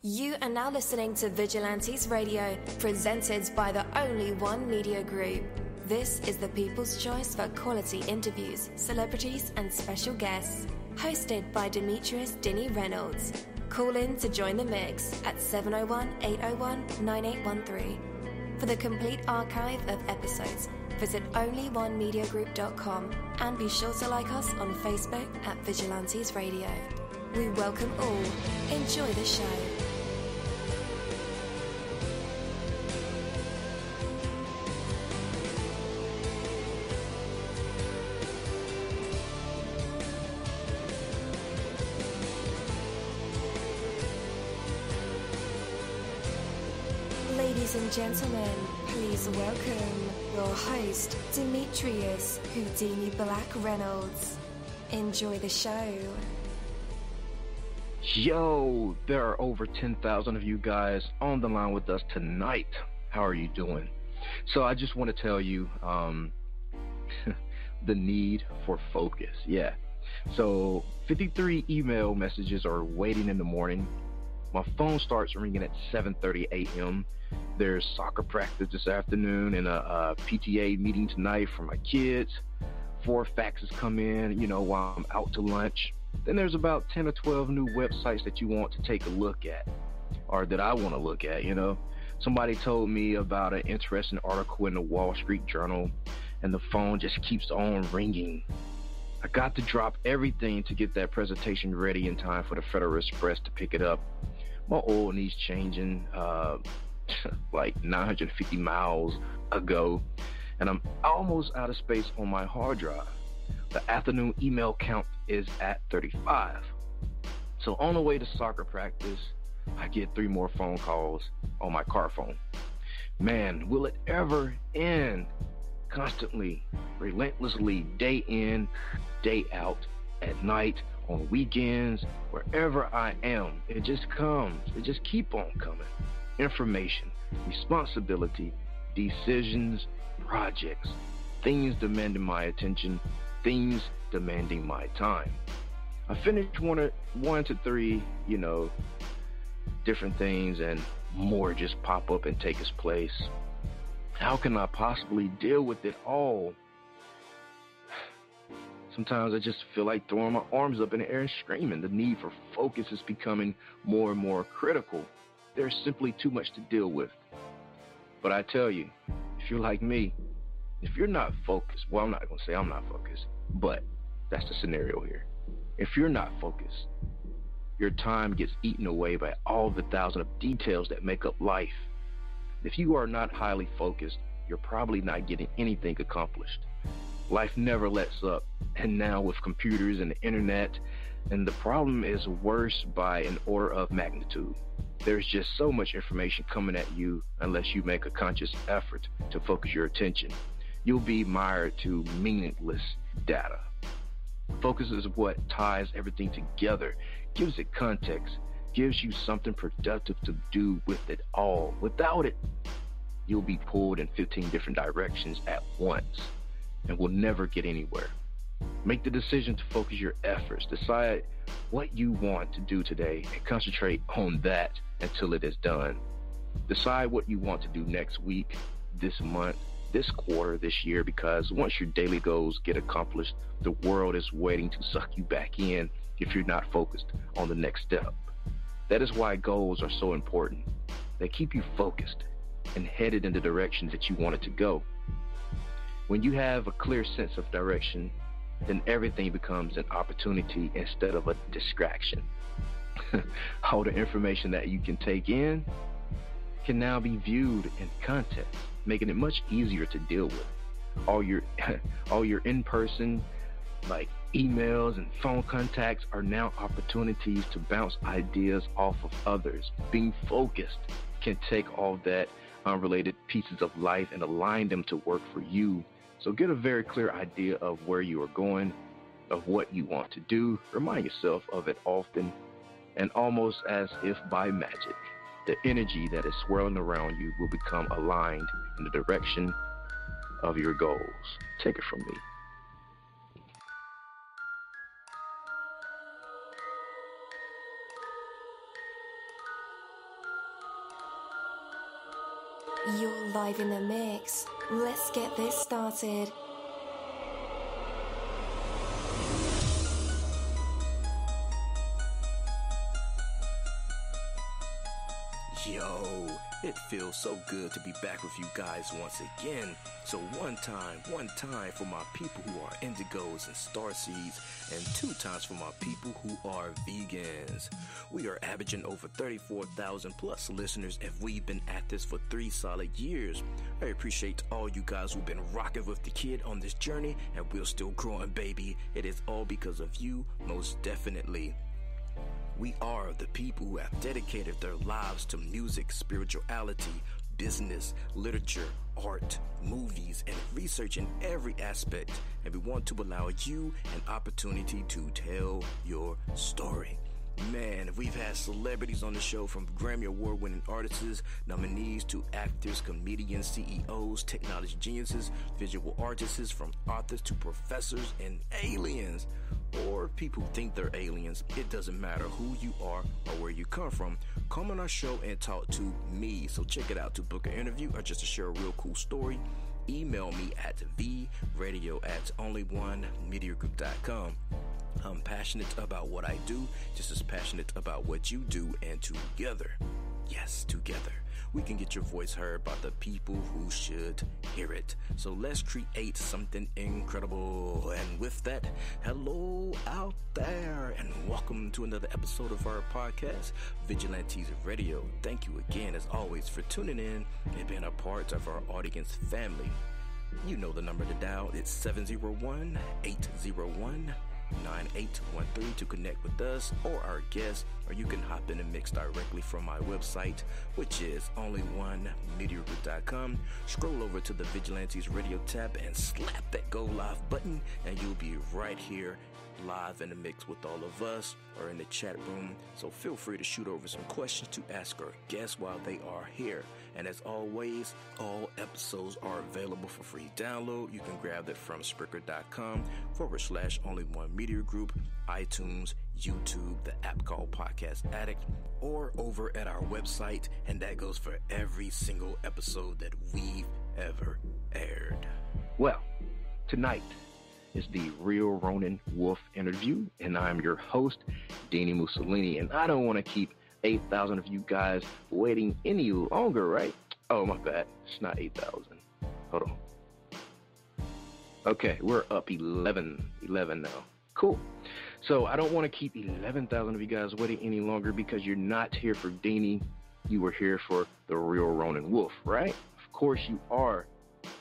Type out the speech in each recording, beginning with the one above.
You are now listening to Vigilantes Radio, presented by the Only One Media Group. This is the people's choice for quality interviews, celebrities and special guests. Hosted by Demetrius Dini Reynolds. Call in to join the mix at 701-801-9813. For the complete archive of episodes, visit onlyonemediagroup.com and be sure to like us on Facebook at Vigilantes Radio. We welcome all. Enjoy the show. Ladies and gentlemen, please welcome your host, Demetrius Houdini Black Reynolds. Enjoy the show. Yo, there are over 10,000 of you guys on the line with us tonight. How are you doing? So I just want to tell you the need for focus. Yeah. So 53 email messages are waiting in the morning. My phone starts ringing at 7:30 a.m. There's soccer practice this afternoon and a PTA meeting tonight for my kids. 4 faxes come in, while I'm out to lunch. Then there's about 10 or 12 new websites that you want to take a look at, or that I want to look at, Somebody told me about an interesting article in the Wall Street Journal, and the phone just keeps on ringing. I got to drop everything to get that presentation ready in time for the Federal Express to pick it up. My oil needs changing like 950 miles ago, and I'm almost out of space on my hard drive. The afternoon email count is at 35. So on the way to soccer practice, I get 3 more phone calls on my car phone. Man, will it ever end? Constantly, relentlessly, day in, day out, at night, on weekends, wherever I am, it just comes. It just keep on coming. Information, responsibility, decisions, projects, things demanding my attention, things demanding my time. I finished one to 3, different things, and more just pop up and take its place. How can I possibly deal with it all? Sometimes I just feel like throwing my arms up in the air and screaming. The need for focus is becoming more and more critical. There's simply too much to deal with. But I tell you, if you're like me, if you're not focused, well, I'm not going to say I'm not focused, but that's the scenario here. If you're not focused, your time gets eaten away by all the thousands of details that make up life. If you are not highly focused, you're probably not getting anything accomplished. Life never lets up, and now with computers and the internet, and the problem is worse by an order of magnitude. There's just so much information coming at you unless you make a conscious effort to focus your attention. You'll be mired to meaningless data. Focus is what ties everything together, gives it context, gives you something productive to do with it all. Without it, you'll be pulled in 15 different directions at once and will never get anywhere. Make the decision to focus your efforts. Decide what you want to do today and concentrate on that until it is done. Decide what you want to do next week, this month, this quarter, this year, because once your daily goals get accomplished, the world is waiting to suck you back in if you're not focused on the next step. That is why goals are so important. They keep you focused and headed in the direction that you want it to go. When you have a clear sense of direction, then everything becomes an opportunity instead of a distraction. All the information that you can take in can now be viewed in context, making it much easier to deal with. All your in-person, like emails and phone contacts, are now opportunities to bounce ideas off of others. Being focused can take all that unrelated pieces of life and align them to work for you. So get a very clear idea of where you are going, of what you want to do. Remind yourself of it often, and almost as if by magic, the energy that is swirling around you will become aligned in the direction of your goals. Take it from me. You're live in the mix. Let's get this started. Yo, it feels so good to be back with you guys once again. So one time for my people who are indigos and starseeds, and 2 times for my people who are vegans. We are averaging over 34,000 plus listeners, and we've been at this for 3 solid years. I appreciate all you guys who've been rocking with the kid on this journey, and we're still growing, baby. It is all because of you, most definitely. We are the people who have dedicated their lives to music, spirituality, business, literature, art, movies, and research in every aspect. And we want to allow you an opportunity to tell your story. Man, we've had celebrities on the show, from Grammy Award-winning artists, nominees, to actors, comedians, CEOs, technology geniuses, visual artists, from authors to professors and aliens. Or people who think they're aliens. It doesn't matter who you are or where you come from. Come on our show and talk to me. So check it out. To book an interview or just to share a real cool story, email me at the-radio@onlyonemediagroup.com. I'm passionate about what I do, just as passionate about what you do, and together, yes, together, we can get your voice heard by the people who should hear it. So let's create something incredible. And with that, hello out there, and welcome to another episode of our podcast, Vigilantes Radio. Thank you again, as always, for tuning in and being a part of our audience family. You know the number to dial. It's 701-801-9813 to connect with us or our guests, or you can hop in the mix directly from my website, which is onlyonemediagroup.com. Scroll over to the Vigilantes Radio tab and slap that go live button, and you'll be right here live in the mix with all of us, or in the chat room. So feel free to shoot over some questions to ask our guests while they are here. And as always, all episodes are available for free download. You can grab that from Spreaker.com/onlyonemediagroup, iTunes, YouTube, the app called Podcast Addict, or over at our website. And that goes for every single episode that we've ever aired. Well, tonight is the Real-Ronen-Wolf interview, and I'm your host, Dini-Mussolini, and I don't want to keep 8,000 of you guys waiting any longer, right? Oh, my bad. It's not 8,000. Hold on. Okay, we're up 11 now. Cool. So I don't want to keep 11,000 of you guys waiting any longer, because you're not here for Dini. You were here for the Real-Ronen-Wolf, right? Of course you are.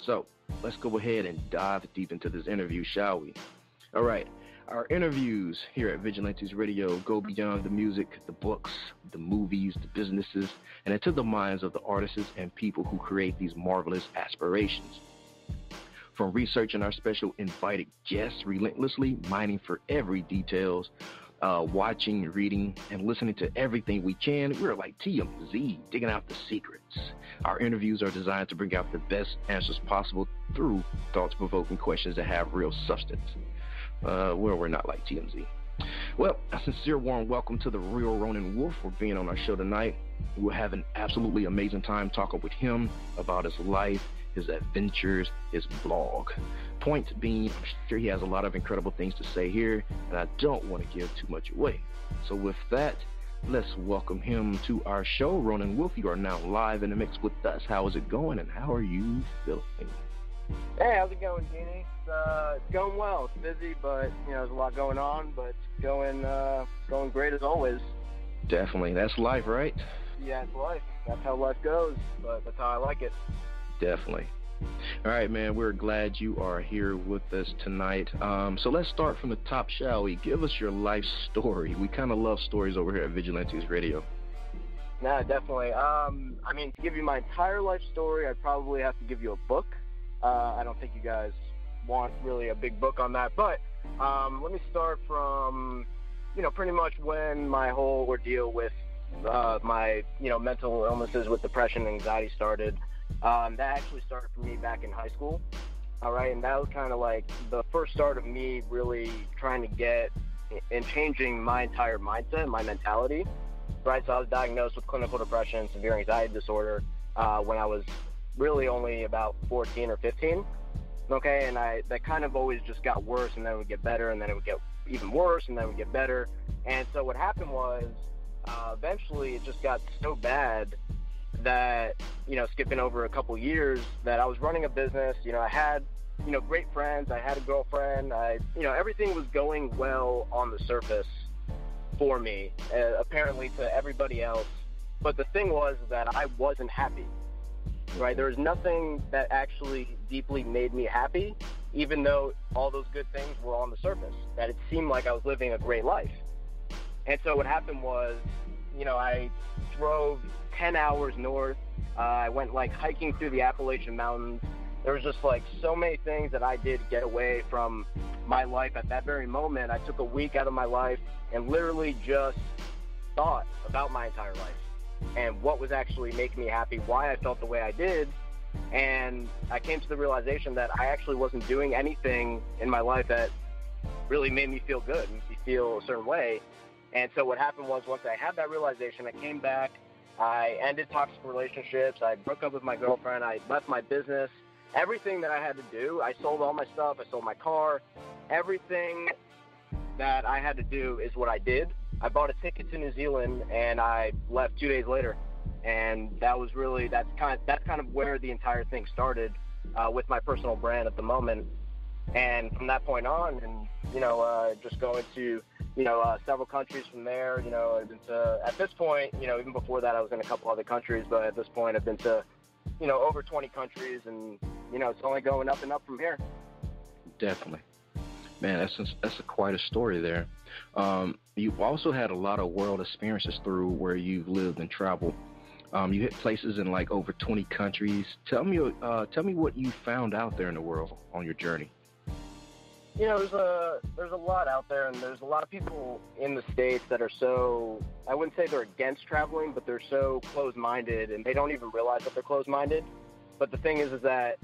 So let's go ahead and dive deep into this interview, shall we? All right. Our interviews here at Vigilantes Radio go beyond the music, the books, the movies, the businesses, and into the minds of the artists and people who create these marvelous aspirations. From researching our special invited guests relentlessly, mining for every details, watching, reading, and listening to everything we can, we're like TMZ, digging out the secrets. Our interviews are designed to bring out the best answers possible through thought-provoking questions that have real substance. Well, we're not like TMZ. Well, a sincere warm welcome to the Real-Ronen-Wolf for being on our show tonight. We'll have an absolutely amazing time talking with him about his life, his adventures, his blog. Point being, I'm sure he has a lot of incredible things to say here, and I don't want to give too much away. So with that, let's welcome him to our show. Ronen Wolf, you are now live in the mix with us. How is it going, and how are you feeling? Hey, how's it going, Jeannie? It's going well. It's busy, but there's a lot going on, but it's going great as always. Definitely. That's life, right? Yeah, it's life. That's how life goes, but that's how I like it. Definitely. All right, man, we're glad you are here with us tonight. So let's start from the top, shall we? Give us your life story. We kind of love stories over here at Vigilantes Radio. No, definitely. To give you my entire life story, I'd probably have to give you a book. I don't think you guys want really a big book on that, but let me start from, pretty much when my whole ordeal with my, mental illnesses with depression and anxiety started. That actually started for me back in high school. All right. And that was kind of like the first start of me really trying to get and changing my entire mindset, my mentality. Right. So I was diagnosed with clinical depression, severe anxiety disorder, when I was really only about 14 or 15. Okay, and that kind of always just got worse, and then it would get better, and then it would get even worse, and then it would get better. And so what happened was, eventually it just got so bad that, skipping over a couple years, that I was running a business. I had, great friends. I had a girlfriend. Everything was going well on the surface for me, apparently to everybody else. But the thing was that I wasn't happy. Right, there was nothing that actually deeply made me happy, even though all those good things were on the surface, that it seemed like I was living a great life. And so what happened was, I drove 10 hours north. I went hiking through the Appalachian Mountains. There was just so many things that I did to get away from my life at that very moment. I took a week out of my life and literally just thought about my entire life and what was actually making me happy, why I felt the way I did. And I came to the realization that I actually wasn't doing anything in my life that really made me feel good, made me feel a certain way. And so what happened was, once I had that realization, I came back, I ended toxic relationships, I broke up with my girlfriend, I left my business, everything that I had to do. I sold all my stuff, I sold my car, everything that I had to do is what I did. I bought a ticket to New Zealand, and I left 2 days later. And that was really, that's kind of where the entire thing started, with my personal brand at the moment. And from that point on, and just going to several countries from there. I've been to, at this point, even before that, I was in a couple other countries, but at this point, I've been to over 20 countries, and it's only going up and up from here. Definitely. Man, that's quite a story there. You've also had a lot of world experiences through where you've lived and traveled. You hit places in over 20 countries. Tell me what you found out there in the world on your journey. There's a lot out there, and there's a lot of people in the States that are so, I wouldn't say they're against traveling, but they're so closed-minded, and they don't even realize that they're closed-minded. But the thing is that,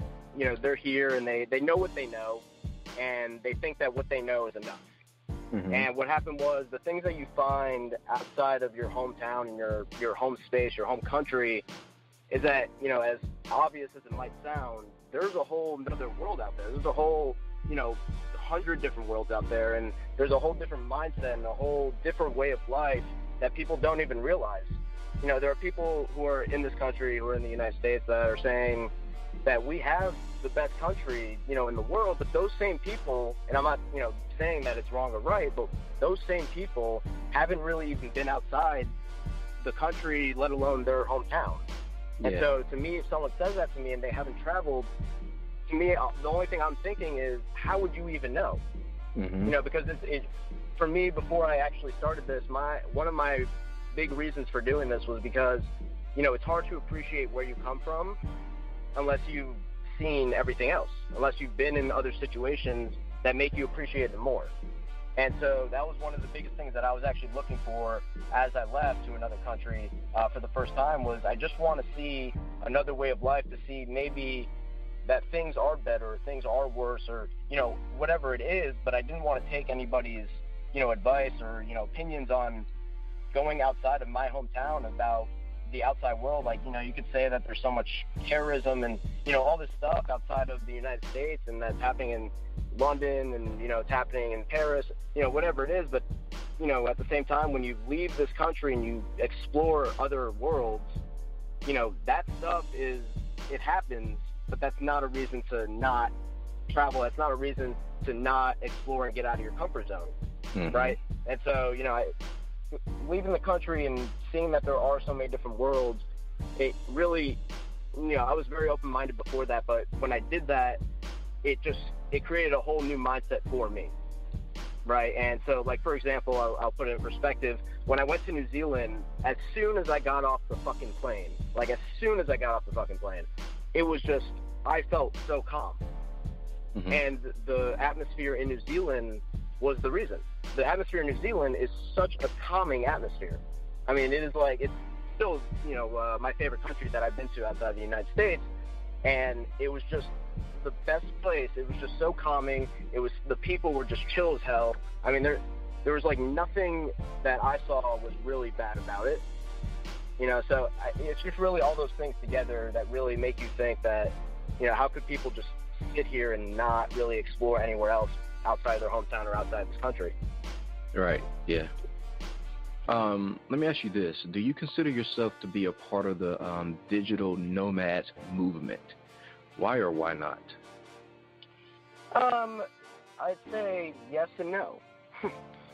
they're here, and they know what they know, and they think that what they know is enough. Mm-hmm. And what happened was, the things that you find outside of your hometown and your home space, your home country, is that, as obvious as it might sound, there's a whole another world out there. There's a whole, 100 different worlds out there, and there's a whole different mindset and a whole different way of life that people don't even realize. There are people who are in this country, who are in the United States, that are saying that we have the best country, in the world, but those same people, and I'm not, saying that it's wrong or right, but those same people haven't really even been outside the country, let alone their hometown. Yeah. And so to me, if someone says that to me and they haven't traveled, to me, the only thing I'm thinking is, how would you even know? Mm-hmm. Because for me, before I actually started this, one of my big reasons for doing this was because, it's hard to appreciate where you come from unless you've seen everything else, unless you've been in other situations that make you appreciate it more. And so that was one of the biggest things that I was actually looking for as I left to another country for the first time, was I just want to see another way of life, to see maybe that things are better, things are worse, or, whatever it is, but I didn't want to take anybody's, advice or, opinions on going outside of my hometown about the outside world. You could say that there's so much terrorism and, all this stuff outside of the United States, and that's happening in London, and, it's happening in Paris, whatever it is. But, at the same time, when you leave this country and you explore other worlds, that stuff it happens, but that's not a reason to not travel. That's not a reason to not explore and get out of your comfort zone, mm-hmm. right? And so, leaving the country and seeing that there are so many different worlds, it really, I was very open-minded before that, but when I did that, it created a whole new mindset for me, right? And so, for example, I'll put it in perspective. When I went to New Zealand, as soon as I got off the fucking plane, it was just, I felt so calm. Mm-hmm. And the atmosphere in New Zealand was the reason. The atmosphere in New Zealand is such a calming atmosphere. I mean, it is it's still, my favorite country that I've been to outside the United States. And it was just the best place. It was just so calming. The people were just chill as hell. I mean, there was nothing that I saw was really bad about it. So it's just really all those things together that really make you think that, how could people just sit here and not really explore anywhere else outside their hometown or outside this country? Right, yeah. Let me ask you this. Do you consider yourself to be a part of the digital nomad movement? Why or why not? I'd say yes and no.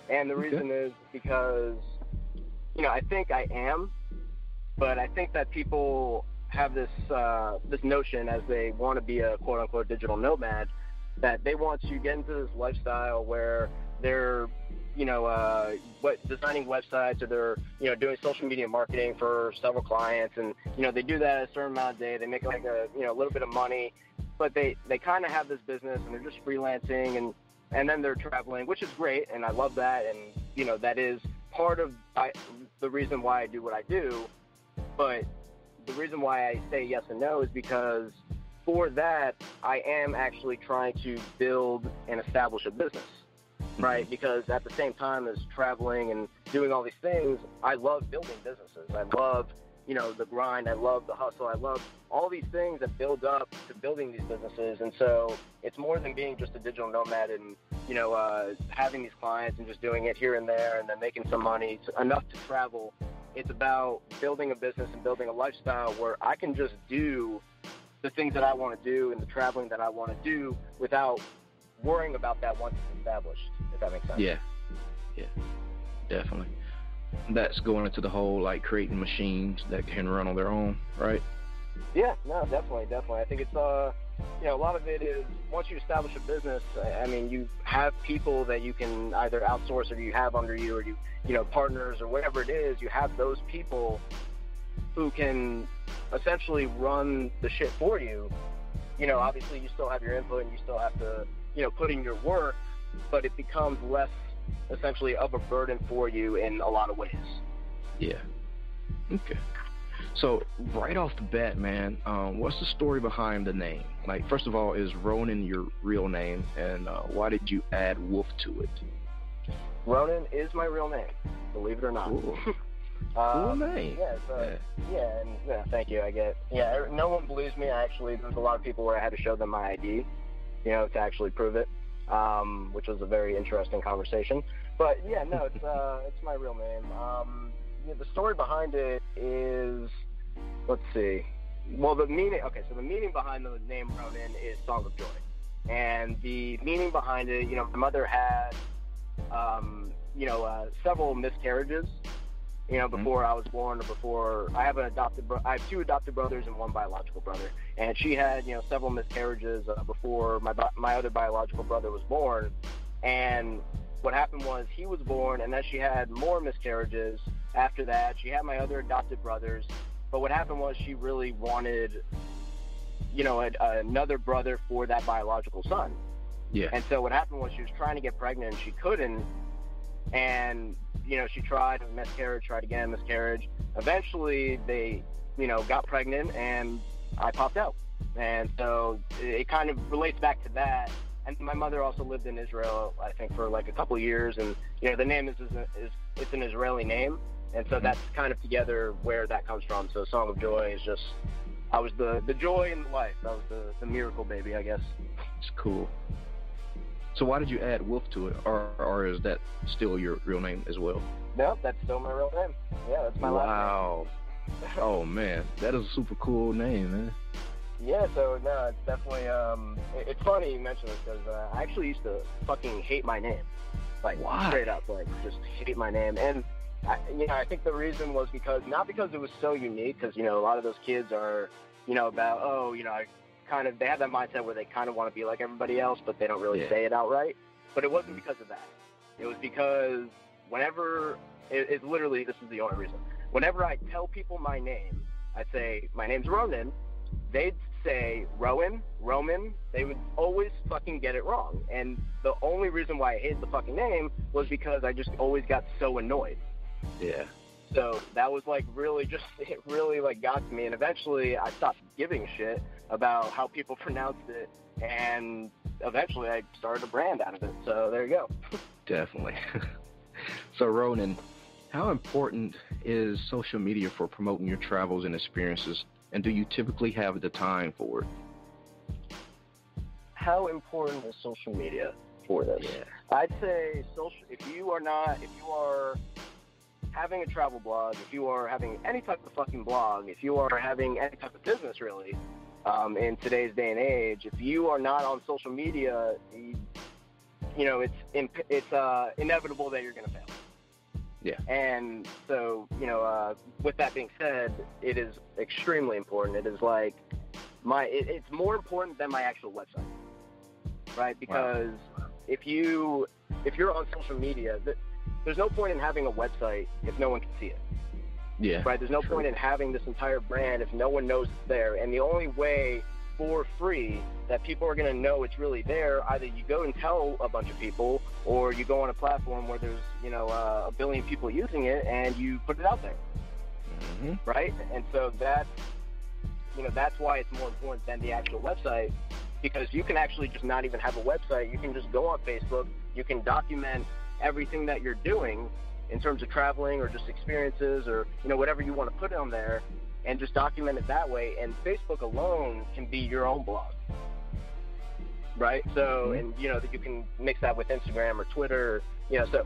And the reason is because, I think I am, but I think that people have this notion as they want to be a quote-unquote digital nomad that they want to get into this lifestyle where they're, designing websites, or they're, doing social media marketing for several clients, and, they do that a certain amount a day. They make like a little bit of money, but they kind of have this business and they're just freelancing, and then they're traveling, which is great, and I love that, and, that is part of the reason why I do what I do. But the reason why I say yes and no is because for that, I am actually trying to build and establish a business, right? Because at the same time as traveling and doing all these things, I love building businesses. I love, the grind. I love the hustle. I love all these things that build up to building these businesses. And so it's more than being just a digital nomad and, having these clients and just doing it here and there and then making some money enough to travel. It's about building a business and building a lifestyle where I can just do the things that I want to do and the traveling that I want to do without worrying about that once it's established, if that makes sense. Yeah, definitely. That's going into the whole, like, creating machines that can run on their own, right? Yeah, no, definitely. I think it's, a lot of it is once you establish a business, I mean, you have people that you can either outsource or you have under you, or partners or whatever it is. You have those people who can essentially run the shit for you. Obviously you still have your input and you still have to, put in your work, but it becomes less essentially of a burden for you in a lot of ways. Yeah. Okay. So right off the bat, man, what's the story behind the name? Like, first of all, is Ronen your real name, and why did you add wolf to it? Ronen is my real name, believe it or not. Cool. Cool name. Yeah, thank you. No one believes me. There's a lot of people where I had to show them my ID, to actually prove it, which was a very interesting conversation. But yeah, no, it's my real name. The story behind it is, let's see. Well, the meaning behind the name Ronen is Song of Joy, and the meaning behind it, my mother had, several miscarriages. Before I was born, or before I have I have two adopted brothers and one biological brother. And she had, several miscarriages before my other biological brother was born. And what happened was he was born, and then she had more miscarriages after that. She had my other adopted brothers. But what happened was she really wanted, another brother for that biological son. Yeah. And so what happened was she was trying to get pregnant, and she couldn't. And she tried, tried again, miscarriage. Eventually, they, got pregnant, and I popped out. And so it kind of relates back to that. And my mother also lived in Israel, I think, for like a couple of years. And, the name is it's an Israeli name. And so that's kind of together where that comes from. So Song of Joy is just, I was the joy in life. I was the miracle baby, I guess. It's cool. So why did you add wolf to it, or is that still your real name as well? Nope, that's still my real name. Yeah, that's my last name. Wow. Oh, man. That is a super cool name, man. Yeah, so, no, it's definitely, it's funny you mention this, because I actually used to fucking hate my name. Like, why? Straight up, like, just hate my name. And, I think the reason was not because it was so unique, because, a lot of those kids are, about, they have that mindset where they kind of want to be like everybody else, but they don't really say it outright. But it wasn't because of that. It was because whenever, it's literally, this is the only reason. Whenever I tell people my name, I'd say, my name's Ronen. They'd say Rowan, Roman. They would always fucking get it wrong. And the only reason why I hated the fucking name was because I just always got so annoyed. Yeah. So that was like really just, it really like got to me. And eventually I stopped giving a shit about how people pronounced it. And eventually I started a brand out of it. So there you go. Definitely. So Ronen, How important is social media for promoting your travels and experiences, and do you typically have the time for it? How important is social media for this? Yeah. I'd say if you are having a travel blog, if you are having any type of fucking blog, if you are having any type of business really, in today's day and age, if you are not on social media, it's inevitable that you're going to fail. Yeah. And so, with that being said, it is extremely important. It is like it's more important than my actual website, right? Because if you're on social media, there's no point in having a website if no one can see it. Yeah. Right? There's no point in having this entire brand if no one knows it's there. And the only way for free that people are going to know it's really there, either you go and tell a bunch of people, or you go on a platform where there's, a billion people using it and you put it out there. Mm-hmm. Right? And so that's why it's more important than the actual website, because you can actually just not even have a website. You can just go on Facebook. You can document everything that you're doing in terms of traveling or just experiences or, whatever you want to put on there, and just document it that way. And Facebook alone can be your own blog, right? So, and, that you can mix that with Instagram or Twitter, so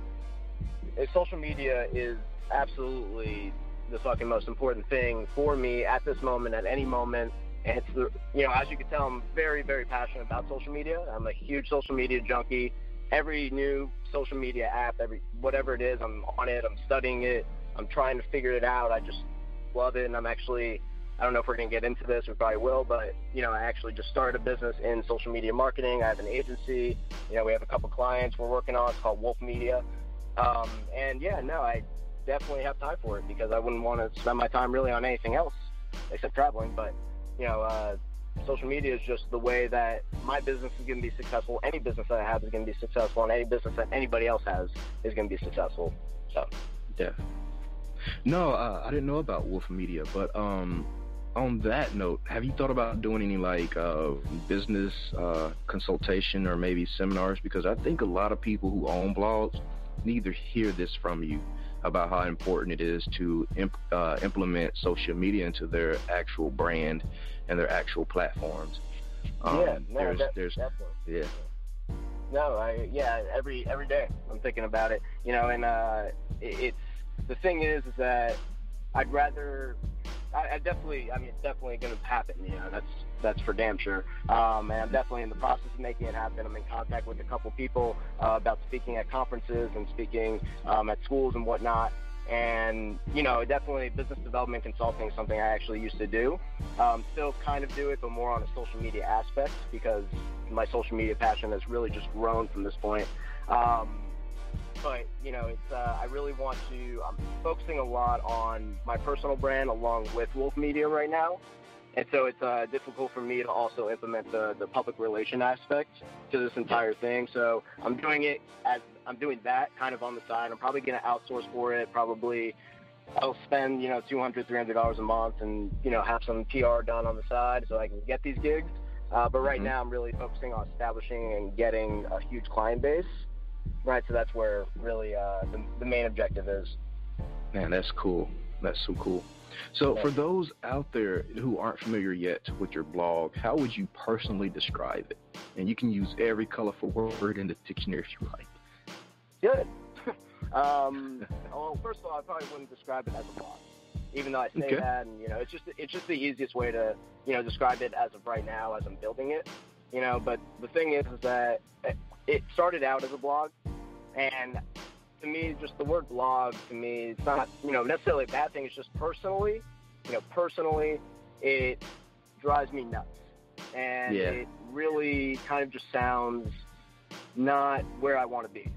social media is absolutely the fucking most important thing for me at this moment, at any moment. And it's as you can tell, I'm very, very passionate about social media. I'm a huge social media junkie. Every new social media app, whatever it is, I'm on it. I'm studying it. I'm trying to figure it out. I just love it. And I'm actually, I don't know if we're going to get into this. We probably will, but, I actually just started a business in social media marketing. I have an agency. We have a couple clients we're working on. It's called Wolf Media. I definitely have time for it, because I wouldn't want to spend my time really on anything else except traveling. But, social media is just the way that my business is going to be successful. Any business that I have is going to be successful, and any business that anybody else has is going to be successful. So, yeah. No, I didn't know about Wolf Media, but on that note, have you thought about doing any business consultation or maybe seminars? Because I think a lot of people who own blogs need to hear this from you about how important it is to implement social media into their actual brand and their actual platforms. Definitely. Yeah. No, every day I'm thinking about it, and it's the thing is that I'd rather, it's definitely going to happen, that's for damn sure. And I'm definitely in the process of making it happen. I'm in contact with a couple people about speaking at conferences and speaking at schools and whatnot. And, definitely business development consulting is something I actually used to do. Still kind of do it, but more on a social media aspect, because my social media passion has really just grown from this point. But, it's, I really want to, I'm focusing a lot on my personal brand along with Wolf Media right now. And so it's difficult for me to also implement the public relation aspect to this entire thing. So I'm doing that kind of on the side. I'm probably going to outsource for it. Probably I'll spend, $200, $300 a month and, have some PR done on the side so I can get these gigs. But right now I'm really focusing on establishing and getting a huge client base. Right. So that's where really the main objective is. Man, that's cool. That's so cool. So for those out there who aren't familiar yet with your blog, how would you personally describe it? And you can use every colorful word in the dictionary if you like. Good. Well, first of all, I probably wouldn't describe it as a blog, even though I say that, and it's just the easiest way to describe it as of right now as I'm building it. But the thing is that it started out as a blog, and to me, just the word blog, to me, it's not, necessarily a bad thing. It's just personally, it drives me nuts. And it really kind of just sounds not where I want to be.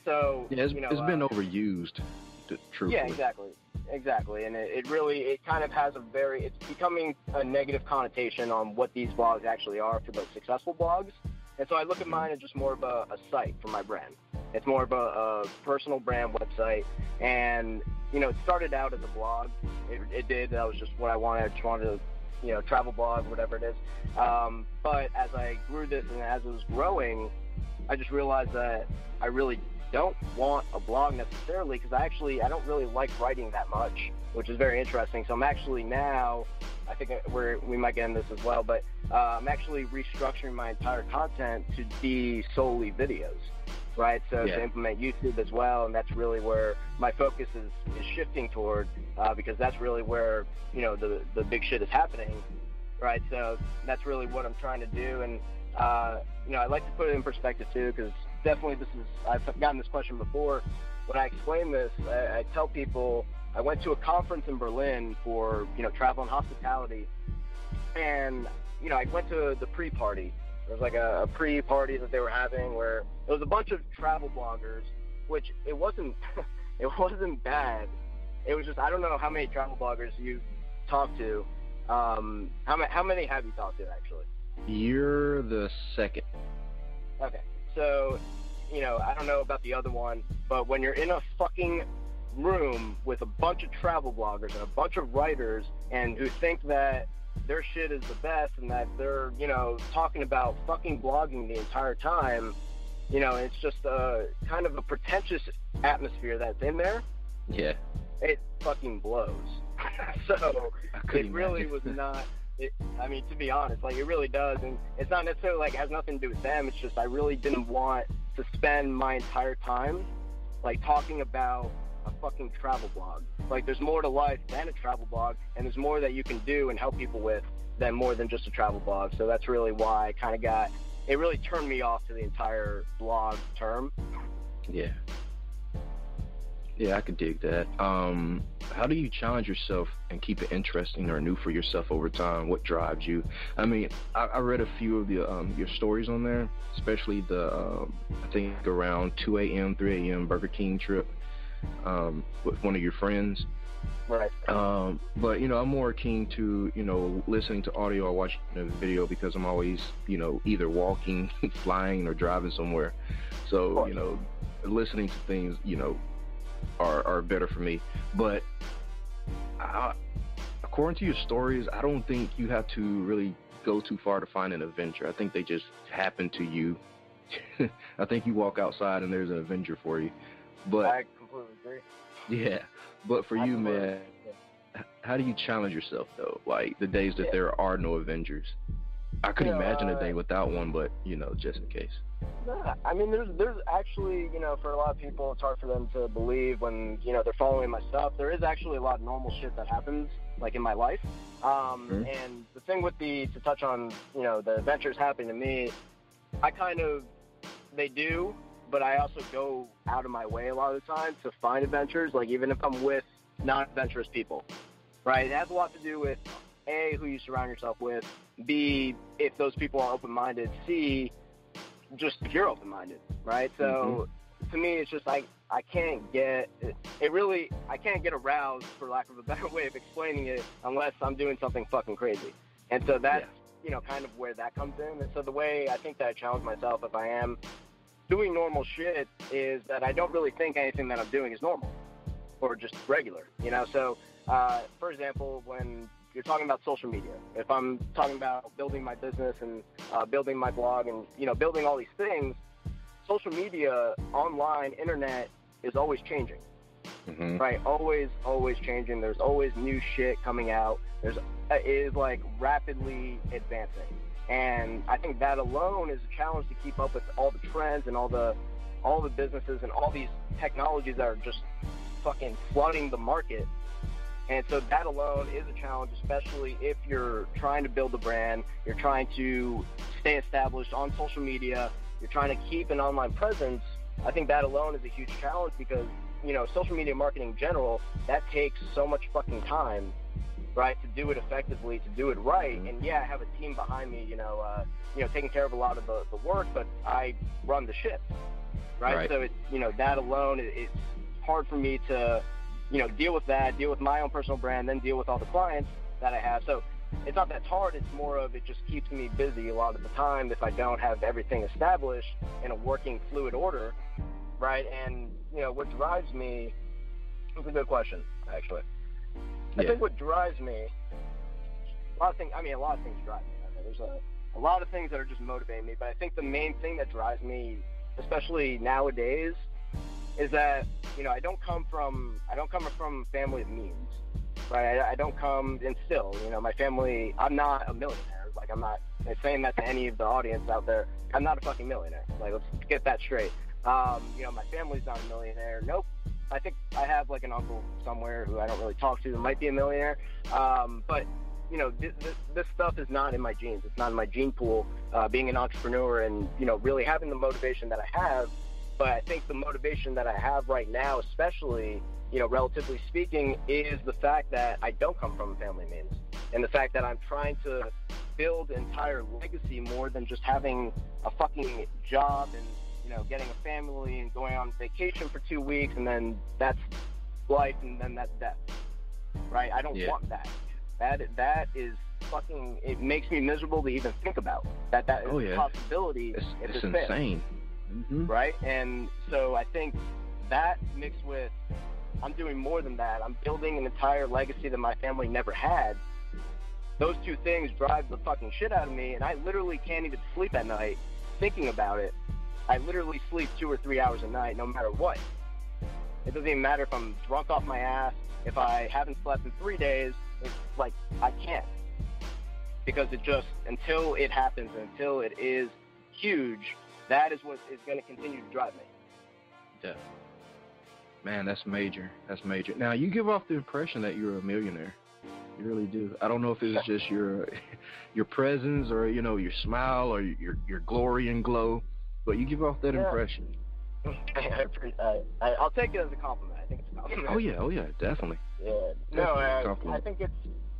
So, it's been overused, truthfully. Yeah, exactly. And it kind of has it's becoming a negative connotation on what these blogs actually are for the successful blogs. And so I look at mine as just more of a site for my brand. It's more of a personal brand website. And, it started out as a blog. It did. That was just what I wanted. I just wanted to, travel blog, whatever it is. But as I grew this and as it was growing, I just realized that I really don't want a blog necessarily, because I don't really like writing that much, which is very interesting. So I'm actually now, I think we might get into this as well, but I'm actually restructuring my entire content to be solely videos, right? So to implement YouTube as well, and that's really where my focus is shifting toward, because that's really where, you know, the big shit is happening, right? So that's really what I'm trying to do. And you know, I like to put it in perspective too, because definitely I've gotten this question before. When I explain this, I tell people I went to a conference in Berlin for, you know, travel and hospitality, and, you know, I went to the pre-party. There was like a pre-party that they were having where it was a bunch of travel bloggers, which it wasn't it wasn't bad. It was just, I don't know how many travel bloggers you talked to. How many have you talked to, actually? You're the second. Okay. So, you know, I don't know about the other one, but when you're in a fucking room with a bunch of travel bloggers and a bunch of writers and who think that their shit is the best and that they're, you know, talking about fucking blogging the entire time, you know, it's just a kind of a pretentious atmosphere that's in there. Yeah. It fucking blows. So it really was not, I mean, to be honest, like, it really does. And it's not necessarily like it has nothing to do with them. It's just I really didn't want to spend my entire time, like, talking about a fucking travel blog. Like, there's more to life than a travel blog, and there's more that you can do and help people with than more than just a travel blog. So that's really why I kind of it really turned me off to the entire blog term. Yeah. Yeah, I could dig that. How do you challenge yourself and keep it interesting or new for yourself over time? What drives you? I mean, I read a few of your stories on there, especially the, I think around 2 a.m., 3 a.m. Burger King trip with one of your friends. Right. But, you know, I'm more keen to, you know, listening to audio or watching a video because I'm always, you know, either walking, flying, or driving somewhere. So, you know, listening to things, you know, are better for me. But according to your stories, I don't think you have to really go too far to find an adventure. I think they just happen to you. I think you walk outside and there's an adventure for you. But I completely agree. Yeah, but for you, man, how do you challenge yourself though? Like the days that there are no Avengers. I could imagine a day without one, but you know, just in case. Nah, I mean, there's actually, you know, for a lot of people, it's hard for them to believe when, you know, they're following my stuff. There is actually a lot of normal shit that happens, like, in my life. And the thing with to touch on, you know, the adventures happening to me, they do, but I also go out of my way a lot of the time to find adventures, like, even if I'm with non-adventurous people, right? It has a lot to do with, A, who you surround yourself with, B, if those people are open-minded, C, just if you're open-minded, right? So to me, it's just I can't get I can't get aroused, for lack of a better way of explaining it, unless I'm doing something fucking crazy. And so that's, you know, kind of where that comes in. And so the way I think that I challenge myself if I am doing normal shit is that I don't really think anything that I'm doing is normal or just regular, you know? So, for example, when you're talking about social media, if I'm talking about building my business and building my blog and, you know, building all these things, social media, online, internet is always changing, right? Always changing. There's always new shit coming out. It is like rapidly advancing. And I think that alone is a challenge to keep up with all the trends and all the businesses and all these technologies that are just fucking flooding the market. And so that alone is a challenge, especially if you're trying to build a brand, you're trying to stay established on social media, you're trying to keep an online presence. I think that alone is a huge challenge because, you know, social media marketing in general, that takes so much fucking time, right, to do it effectively, to do it right. And yeah, I have a team behind me, you know, taking care of a lot of the work, but I run the ship, right? So it's, you know, that alone, it's hard for me to, you know, deal with my own personal brand, then deal with all the clients that I have. So it's not that hard. It's more of, it just keeps me busy a lot of the time if I don't have everything established in a working fluid order, right? And, you know, what drives me, it's a good question, actually. I think what drives me, a lot of things drive me. I mean, there's a lot of things that are just motivating me, but I think the main thing that drives me, especially nowadays, is that, you know, I don't come from a family of means, right? I don't come, and still, you know, my family, I'm not a millionaire. Like, I'm not saying that to any of the audience out there. I'm not a fucking millionaire. Like, let's get that straight. You know, my family's not a millionaire. Nope. I think I have like an uncle somewhere who I don't really talk to who might be a millionaire. But you know, this stuff is not in my genes. It's not in my gene pool, being an entrepreneur and, you know, really having the motivation that I have. But I think the motivation that I have right now, especially, you know, relatively speaking, is the fact that I don't come from a family means, and the fact that I'm trying to build entire legacy more than just having a fucking job and, you know, getting a family and going on vacation for 2 weeks, and then that's life, and then that's death, right? I don't want that. That is fucking, it makes me miserable to even think about. That is a possibility. It's insane. Mm-hmm. Right? And so I think that mixed with, I'm doing more than that. I'm building an entire legacy that my family never had. Those two things drive the fucking shit out of me, and I literally can't even sleep at night thinking about it. I literally sleep 2 or 3 hours a night, no matter what. It doesn't even matter if I'm drunk off my ass. If I haven't slept in 3 days, it's like, I can't. Because it just, until it happens, until it is huge, that is what is going to continue to drive me. Yeah. Man, that's major. That's major. Now, you give off the impression that you're a millionaire. You really do. I don't know if it's just your presence, or, you know, your smile, or your glory and glow, but you give off that impression. I'll take it as a compliment. I think it's a compliment. Oh yeah, definitely. Yeah. No, I think it's,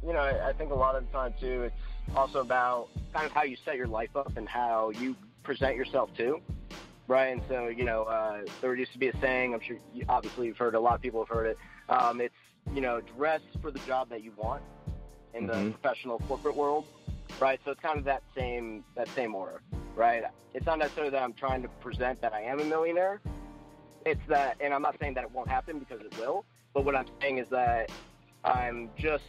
you know, I think a lot of the time too, it's also about kind of how you set your life up and how you present yourself too, right? And so, you know, there used to be a saying, I'm sure obviously you've heard, a lot of people have heard it. It's, you know, dress for the job that you want in the professional corporate world, right? So it's kind of that same aura, right? It's not necessarily that I'm trying to present that I am a millionaire. It's that, and I'm not saying that it won't happen, because it will, but what I'm saying is that I'm just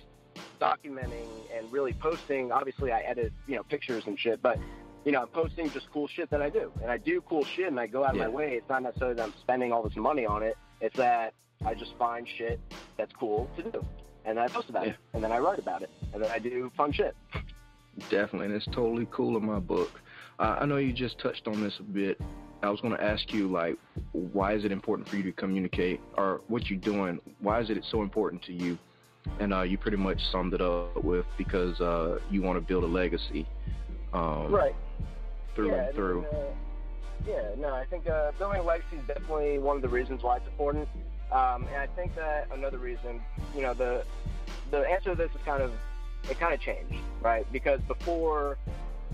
documenting and really posting. Obviously I edit, you know, pictures and shit, but, you know, I'm posting just cool shit that I do, and I do cool shit, and I go out of my way. It's not necessarily that I'm spending all this money on it. It's that I just find shit that's cool to do, and then I post about it, and then I write about it, and then I do fun shit. Definitely, and it's totally cool in my book. I know you just touched on this a bit. I was going to ask you, like, why is it important for you to communicate, or what you're doing? Why is it so important to you? And you pretty much summed it up with, because you want to build a legacy. Right. Through and through. I think building a legacy is definitely one of the reasons why it's important. And I think that another reason, you know, the answer to this is kind of changed, right? Because before,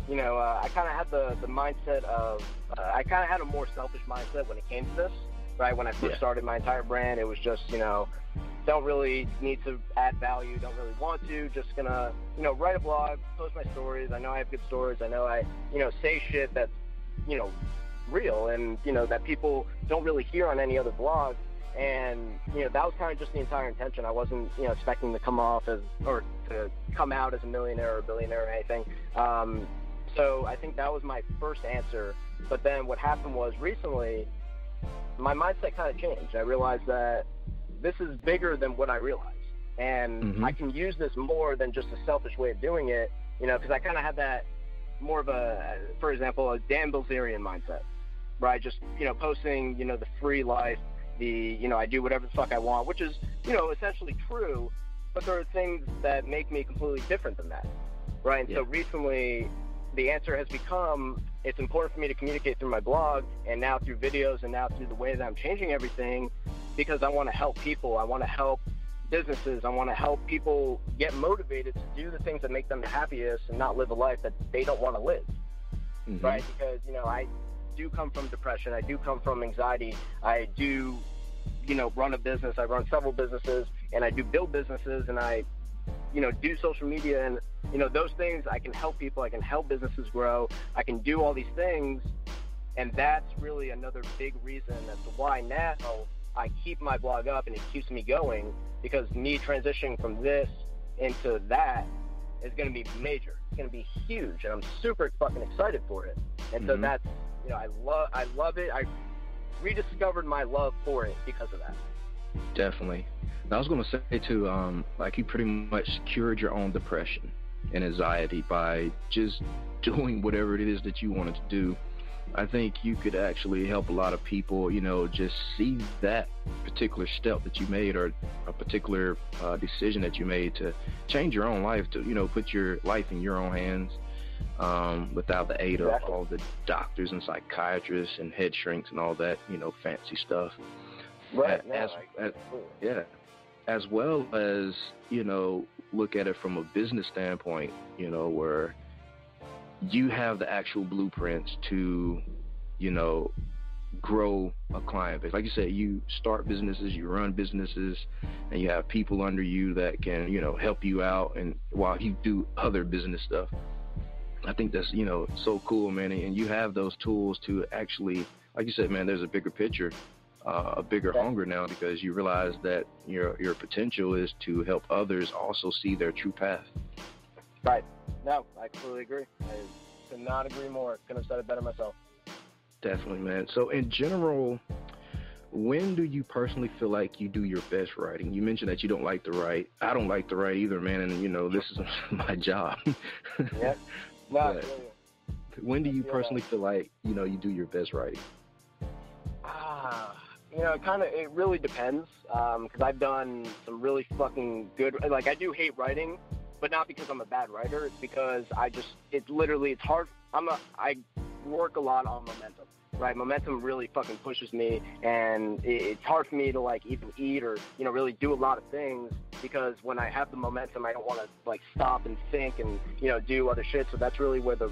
you know, I kind of had the mindset of, I kind of had a more selfish mindset when it came to this, right? When I first started my entire brand, it was just, you know, don't really need to add value, don't really want to, just gonna, you know, write a blog, post my stories. I know I have good stories. I know I, you know, say shit that's, you know, real, and, you know, that people don't really hear on any other blog. And, you know, that was kind of just the entire intention. I wasn't, you know, expecting to come off as, or to come out as a millionaire or a billionaire or anything. So I think that was my first answer. But then what happened was, recently, my mindset kind of changed. I realized that this is bigger than what I realized. And I can use this more than just a selfish way of doing it, you know, because I kind of had that more of a, for example, a Dan Bilzerian mindset, right? Just, you know, posting, you know, the free life, you know, I do whatever the fuck I want, which is, you know, essentially true, but there are things that make me completely different than that, right? And so recently, the answer has become, it's important for me to communicate through my blog, and now through videos, and now through the way that I'm changing everything, because I want to help people. I want to help businesses. I want to help people get motivated to do the things that make them the happiest, and not live a life that they don't want to live, right? Because, you know, I do come from depression. I do come from anxiety. I do, you know, run a business. I run several businesses, and I do build businesses, and I, you know, do social media, and, you know, those things, I can help people. I can help businesses grow. I can do all these things, and that's really another big reason as to why now I keep my blog up, and it keeps me going, because me transitioning from this into that is going to be major. It's going to be huge, and I'm super fucking excited for it. And so that's, you know, I love it. rediscovered my love for it because of that. Definitely. I was going to say too, like you pretty much cured your own depression and anxiety by just doing whatever it is that you wanted to do. I think you could actually help a lot of people, you know, just see that particular step that you made, or a particular decision that you made to change your own life, to, you know, put your life in your own hands, without the aid of all the doctors and psychiatrists and head shrinks and all that, you know, fancy stuff. Right. As well as, you know, look at it from a business standpoint, you know, where you have the actual blueprints to, you know, grow a client base. Like you said, you start businesses, you run businesses, and you have people under you that can, you know, help you out, and while you do other business stuff. I think that's, you know, so cool, man. And you have those tools to actually, like you said, man, there's a bigger picture, a bigger hunger now, because you realize that your potential is to help others also see their true path. Right. No, I completely agree. I could not agree more. Couldn't have said it better myself. Definitely, man. So in general, when do you personally feel like you do your best writing? You mentioned that you don't like to write. I don't like to write either, man. And, you know, this is my job. Yep. No, when do you personally feel like, you know, you do your best writing? You know, it really depends. Because I've done some really fucking good, like, I do hate writing, but not because I'm a bad writer. It's because it's hard. I work a lot on momentum, right? Momentum really fucking pushes me, and it's hard for me to, like, even eat or, you know, really do a lot of things, because when I have the momentum, I don't want to, like, stop and think and, you know, do other shit. So that's really where the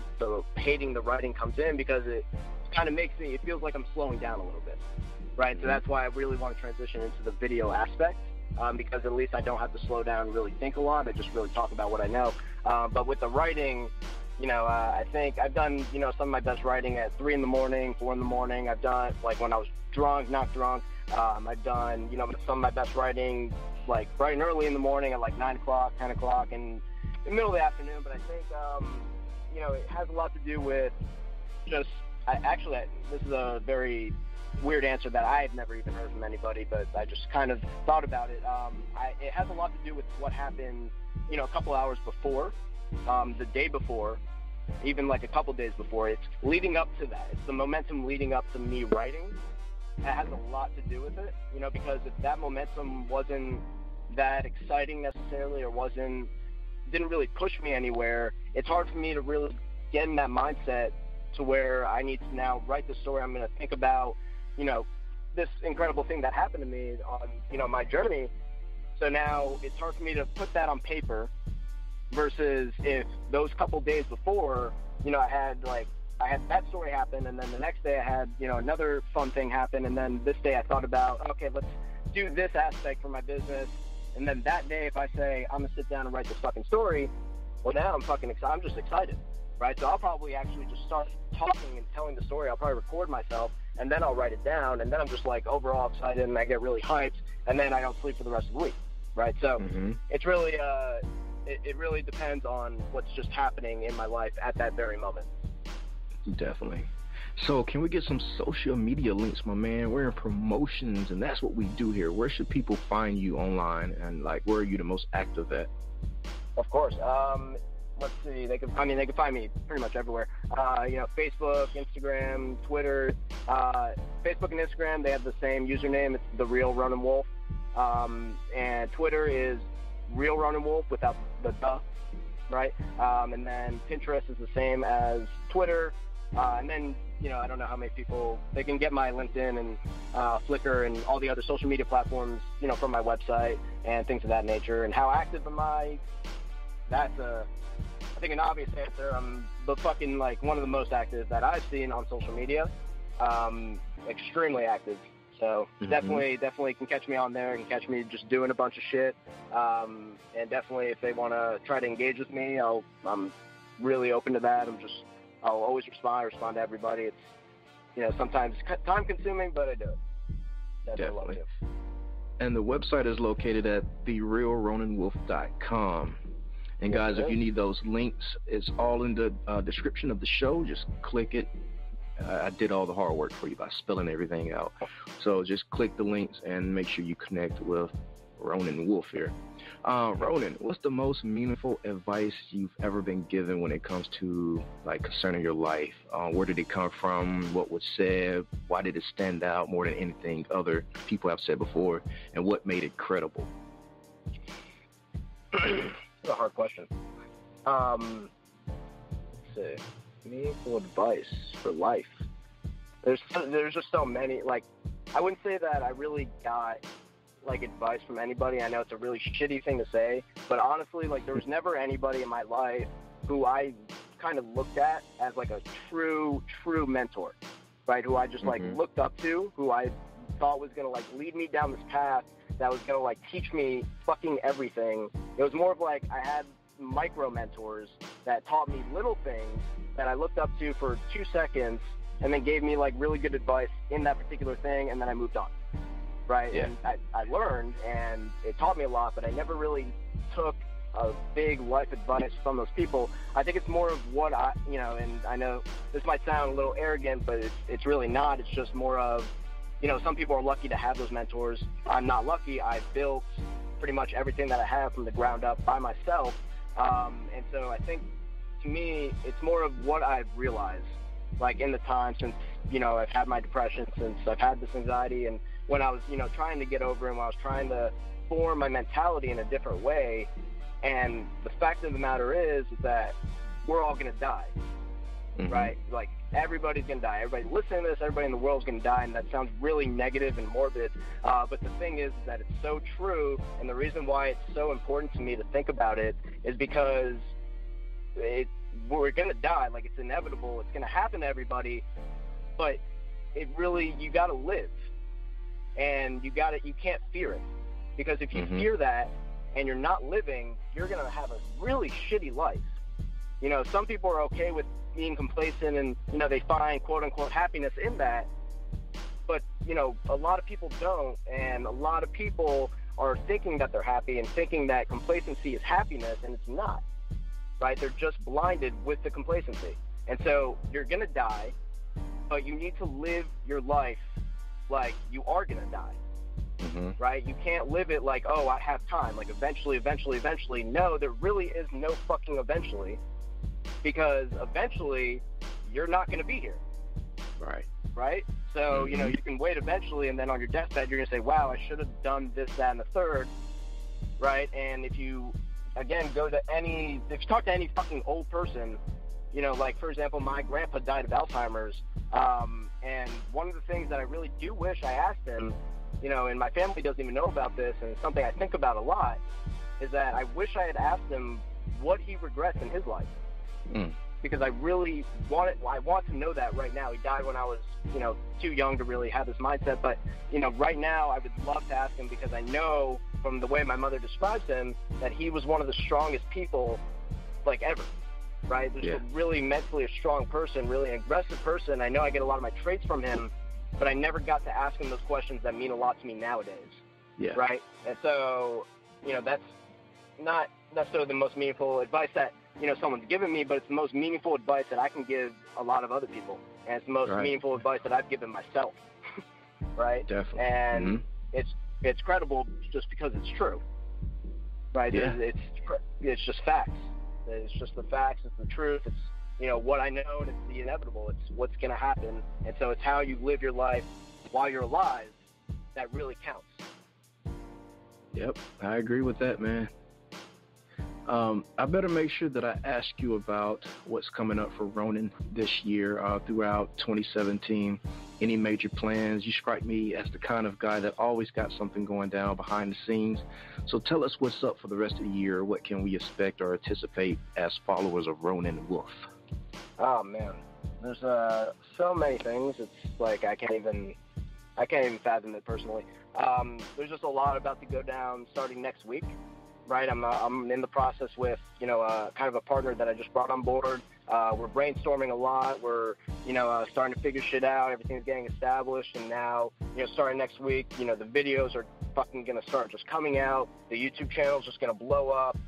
hating the writing comes in, because it kind of it feels like I'm slowing down a little bit, right? So that's why I really want to transition into the video aspect. Because at least I don't have to slow down and really think a lot. I just really talk about what I know. But with the writing, you know, I think I've done, you know, some of my best writing at 3 in the morning, 4 in the morning. I've done, like, when I was drunk, not drunk. I've done, you know, some of my best writing, like, bright and early in the morning at, like, 9 o'clock, 10 o'clock, and in the middle of the afternoon. But I think, you know, it has a lot to do with just, this is a very weird answer that I've never even heard from anybody, but I just kind of thought about it. It has a lot to do with what happened, you know, a couple hours before, the day before, even like a couple days before. It's leading up to that. It's the momentum leading up to me writing. It has a lot to do with it, you know, because if that momentum wasn't that exciting necessarily, or didn't really push me anywhere, it's hard for me to really get in that mindset to where I need to now write the story. I'm going to think about, you know, this incredible thing that happened to me on, you know, my journey. So now it's hard for me to put that on paper, versus if those couple days before, you know, I had that story happen, and then the next day I had, you know, another fun thing happen, and then this day I thought about, okay, let's do this aspect for my business, and then that day if I say I'm gonna sit down and write this fucking story, well, now I'm fucking excited. I'm just excited, right? So I'll probably actually just start talking and telling the story. I'll probably record myself, and then I'll write it down, and then I'm just, like, overall excited, and I get really hyped, and then I don't sleep for the rest of the week, right? So it's really, it really depends on what's just happening in my life at that very moment. Definitely. So can we get some social media links, my man? We're in promotions, and that's what we do here. Where should people find you online, and, like, where are you the most active at? Of course. Let's see. They can find me pretty much everywhere. You know, Facebook, Instagram, Twitter. Facebook and Instagram, they have the same username. It's the-real-ronen-wolf. And Twitter is real-ronen-wolf without the duh, right? And then Pinterest is the same as Twitter. And then, you know, I don't know how many people, they can get my LinkedIn and Flickr and all the other social media platforms, you know, from my website and things of that nature. And how active am I? That's I think, an obvious answer. I'm the fucking, like, one of the most active that I've seen on social media. Extremely active. So definitely can catch me on there, and catch me just doing a bunch of shit. And definitely, if they want to try to engage with me, I'm really open to that. I'll always respond to everybody. It's, you know, sometimes time consuming, but I do it. Definitely. And the website is located at the-real-ronen-wolf.com. And guys, if you need those links, it's all in the description of the show. Just click it I did all the hard work for you by spelling everything out. So just click the links and make sure you connect with Ronen Wolf here. Ronen, what's the most meaningful advice you've ever been given when it comes to, like, concerning your life? Where did it come from? What was said? Why did it stand out more than anything other people have said before? And what made it credible? That's a hard question. Let's see. Meaningful advice for life. There's just so many. Like, I wouldn't say that I really got, like, advice from anybody. I know it's a really shitty thing to say, but honestly, like, there was never anybody in my life who I kind of looked at as, like, a true mentor, right? Who I just, like, looked up to, who I thought was going to, like, lead me down this path that was going to, like, teach me fucking everything. It was more of, like, I had micro mentors that taught me little things that I looked up to for 2 seconds and then gave me, like, really good advice in that particular thing, and then I moved on. Right? Yeah. And I learned, and it taught me a lot, but I never really took a big life advice from those people. I think it's more of what and I know this might sound a little arrogant, but it's really not. It's just more of, some people are lucky to have those mentors. I'm not lucky. I built pretty much everything that I have from the ground up by myself. And so I think, to me, it's more of what I've realized, like, in the time since, I've had my depression, since I've had this anxiety, and when I was, trying to get over it, when I was trying to form my mentality in a different way. And the fact of the matter is that we're all going to die, right? Like, everybody's going to die. Everybody listening to this, everybody in the world is going to die, and that sounds really negative and morbid. But the thing is that it's so true, and the reason why it's so important to me to think about it is because we're going to die. Like, it's inevitable. It's going to happen to everybody, but you got to live. And you can't fear it, because if you fear that and you're not living, you're going to have a really shitty life. Some people are okay with being complacent and, they find quote unquote happiness in that. But, a lot of people don't. And a lot of people are thinking that they're happy and thinking that complacency is happiness, and it's not, right? They're just blinded with the complacency. And so you're going to die, but you need to live your life like you are going to die, right? You can't live it like, oh, I have time, like eventually. No, there really is no fucking eventually, because eventually you're not going to be here. Right? So, you can wait eventually, and then on your deathbed, you're going to say, wow, I should have done this, that, and the third, right? And if you, again, if you talk to any fucking old person, like, for example, my grandpa died of Alzheimer's, and one of the things that I really do wish I asked him, and my family doesn't even know about this, and it's something I think about a lot, is that I wish I had asked him what he regrets in his life. Because I really want to know that right now. He died when I was, too young to really have this mindset, but, right now I would love to ask him, because I know from the way my mother describes him that he was one of the strongest people, like, ever. Right? Just a really mentally a strong person, really an aggressive person. I know I get a lot of my traits from him, but I never got to ask him those questions that mean a lot to me nowadays. Yeah. Right? And so, that's not necessarily the most meaningful advice that, someone's given me, but it's the most meaningful advice that I can give a lot of other people. And it's the most meaningful advice that I've given myself. Right? Definitely. And it's credible just because it's true. Right? Yeah. It's just facts. It's just the facts. It's the truth. It's, what I know, and it's the inevitable. It's what's going to happen. And so it's how you live your life while you're alive that really counts. Yep, I agree with that, man. I better make sure that I ask you about what's coming up for Ronen this year, throughout 2017. Any major plans? You strike me as the kind of guy that always got something going down behind the scenes. So tell us what's up for the rest of the year. What can we expect or anticipate as followers of Ronen Wolf? Oh man, there's so many things. It's like I can't even fathom it personally. There's just a lot about to go down starting next week. Right, I'm in the process with kind of a partner that I just brought on board. We're brainstorming a lot. We're starting to figure shit out. Everything's getting established, and now starting next week, the videos are fucking gonna start just coming out. The YouTube channel's just gonna blow up.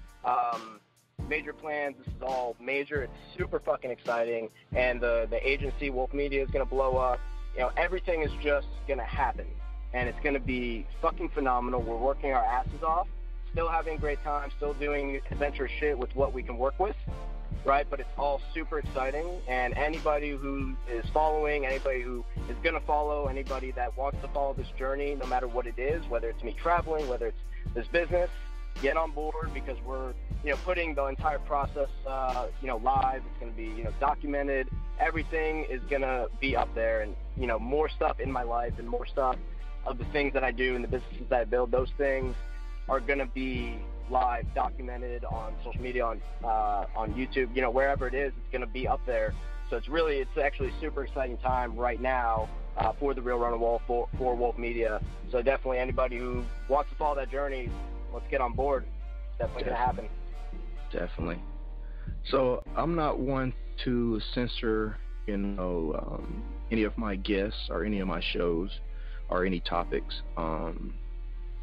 major plans. This is all major. It's super fucking exciting. And the agency, Wolf Media, is going to blow up. You know, everything is just going to happen. And it's going to be fucking phenomenal. We're working our asses off, still having a great time, still doing adventurous shit with what we can work with, right? But it's all super exciting. And anybody who is following, anybody who is going to follow, anybody that wants to follow this journey, no matter what it is, whether it's me traveling, whether it's this business, get on board, because we're, you know, putting the entire process, you know, live. It's going to be, you know, documented. Everything is going to be up there, and, you know, more stuff in my life and more stuff of the things that I do and the businesses that I build. Those things are going to be live, documented on social media, on YouTube, you know, wherever it is, it's going to be up there. So it's actually a super exciting time right now for the Real Ronen Wolf, for Wolf Media. So definitely anybody who wants to follow that journey, let's get on board. It's definitely going to happen. Definitely. So I'm not one to censor, you know, any of my guests or any of my shows or any topics.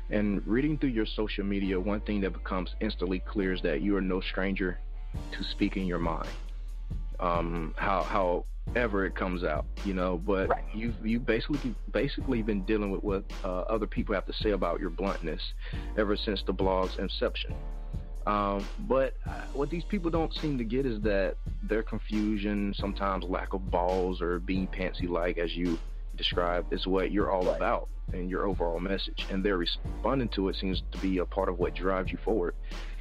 And reading through your social media, one thing that becomes instantly clear is that you are no stranger to speaking your mind. However it comes out, you know, but right. you've basically been dealing with what other people have to say about your bluntness ever since the blog's inception. But what these people don't seem to get is that their confusion, sometimes lack of balls, or being pantsy-like, as you described, is what you're all about and your overall message. And their responding to it seems to be a part of what drives you forward.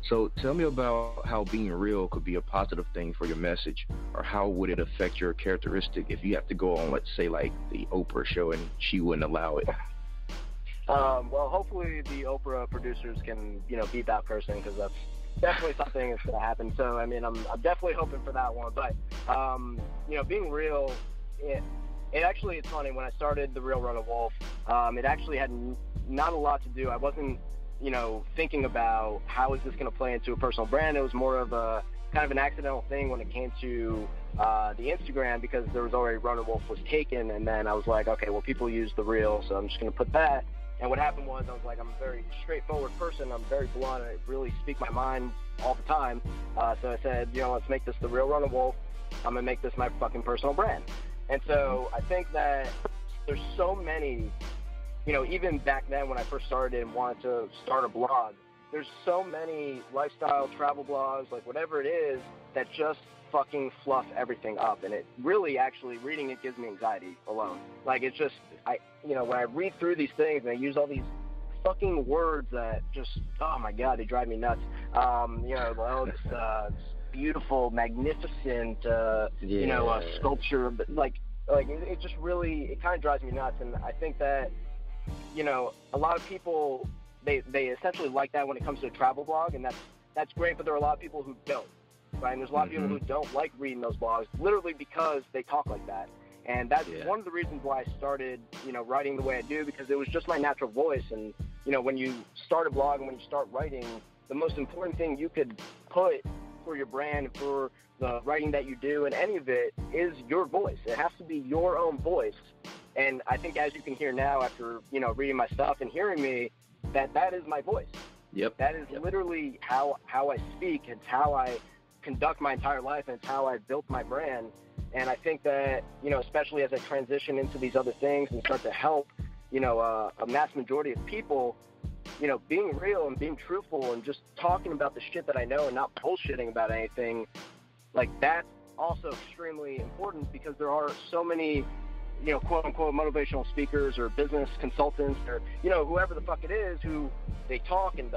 So tell me about how being real could be a positive thing for your message, or how would it affect your characteristic if you have to go on, let's say, like the Oprah show and she wouldn't allow it? Well, hopefully the Oprah producers can, you know, beat that person, because that's definitely something that's going to happen. So, I mean, I'm definitely hoping for that one. But, you know, being real, it actually, it's funny, when I started the Real Ronen Wolf, it actually had not a lot to do. I wasn't, you know, thinking about how is this going to play into a personal brand. It was more of a kind of an accidental thing when it came to the Instagram, because there was already Ronen Wolf was taken, and then I was like, okay, well, people use the real, so I'm just going to put that. And what happened was, I was like, I'm a very straightforward person. I'm very blunt. I really speak my mind all the time. So I said, you know, let's make this the Real Ronen Wolf. I'm going to make this my fucking personal brand. And so I think that there's so many, you know, even back then when I first started and wanted to start a blog, there's so many lifestyle travel blogs, like whatever it is, that just fucking fluff everything up. And it really, actually, reading it gives me anxiety alone. Like, it's just, you know, when I read through these things and I use all these fucking words that just, oh my God, they drive me nuts. You know, well, this beautiful, magnificent, you know, sculpture, but like it just really, it kind of drives me nuts. And I think that, you know, a lot of people, they essentially like that when it comes to a travel blog, and that's great, but there are a lot of people who don't, right? And there's a lot of people who don't like reading those blogs, literally because they talk like that. And that's one of the reasons why I started, you know, writing the way I do, because it was just my natural voice. And, you know, when you start a blog and when you start writing, the most important thing you could put for your brand, for the writing that you do and any of it, is your voice. It has to be your own voice. And I think, as you can hear now after, you know, reading my stuff and hearing me, that is my voice. Yep. That is literally how I speak. It's how I conduct my entire life, and it's how I built my brand. And I think that, you know, especially as I transition into these other things and start to help, you know, a mass majority of people, you know, being real and being truthful and just talking about the shit that I know and not bullshitting about anything, like, that's also extremely important, because there are so many, you know, quote unquote motivational speakers or business consultants or, you know, whoever the fuck it is, who they talk and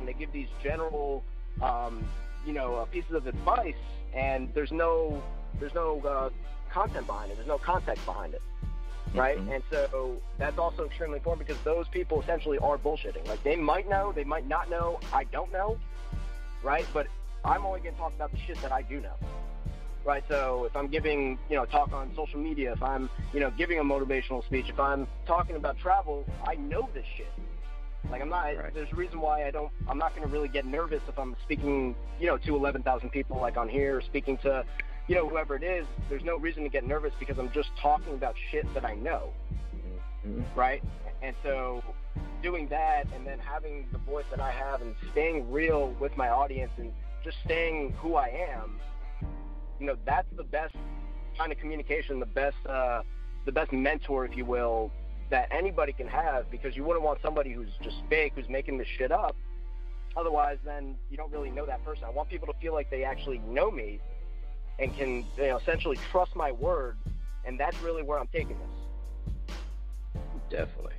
they give these general, you know, pieces of advice, and there's no content behind it. There's no context behind it, right? And so that's also extremely important, because those people essentially are bullshitting. Like, they might know, they might not know, I don't know, right? But I'm only going to talk about the shit that I do know, right? So if I'm giving, you know, a talk on social media, if I'm, you know, giving a motivational speech, if I'm talking about travel, I know this shit. Like, I'm not, there's a reason why I'm not going to really get nervous if I'm speaking, you know, to 11,000 people like on here, or speaking to, you know, whoever it is. There's no reason to get nervous, because I'm just talking about shit that I know, right? And so doing that, and then having the voice that I have and staying real with my audience and just staying who I am, that's the best kind of communication, the best mentor, if you will, that anybody can have, because you wouldn't want somebody who's just fake, who's making this shit up. Otherwise, then you don't really know that person. I want people to feel like they actually know me and can, essentially trust my word, and that's really where I'm taking this. Definitely.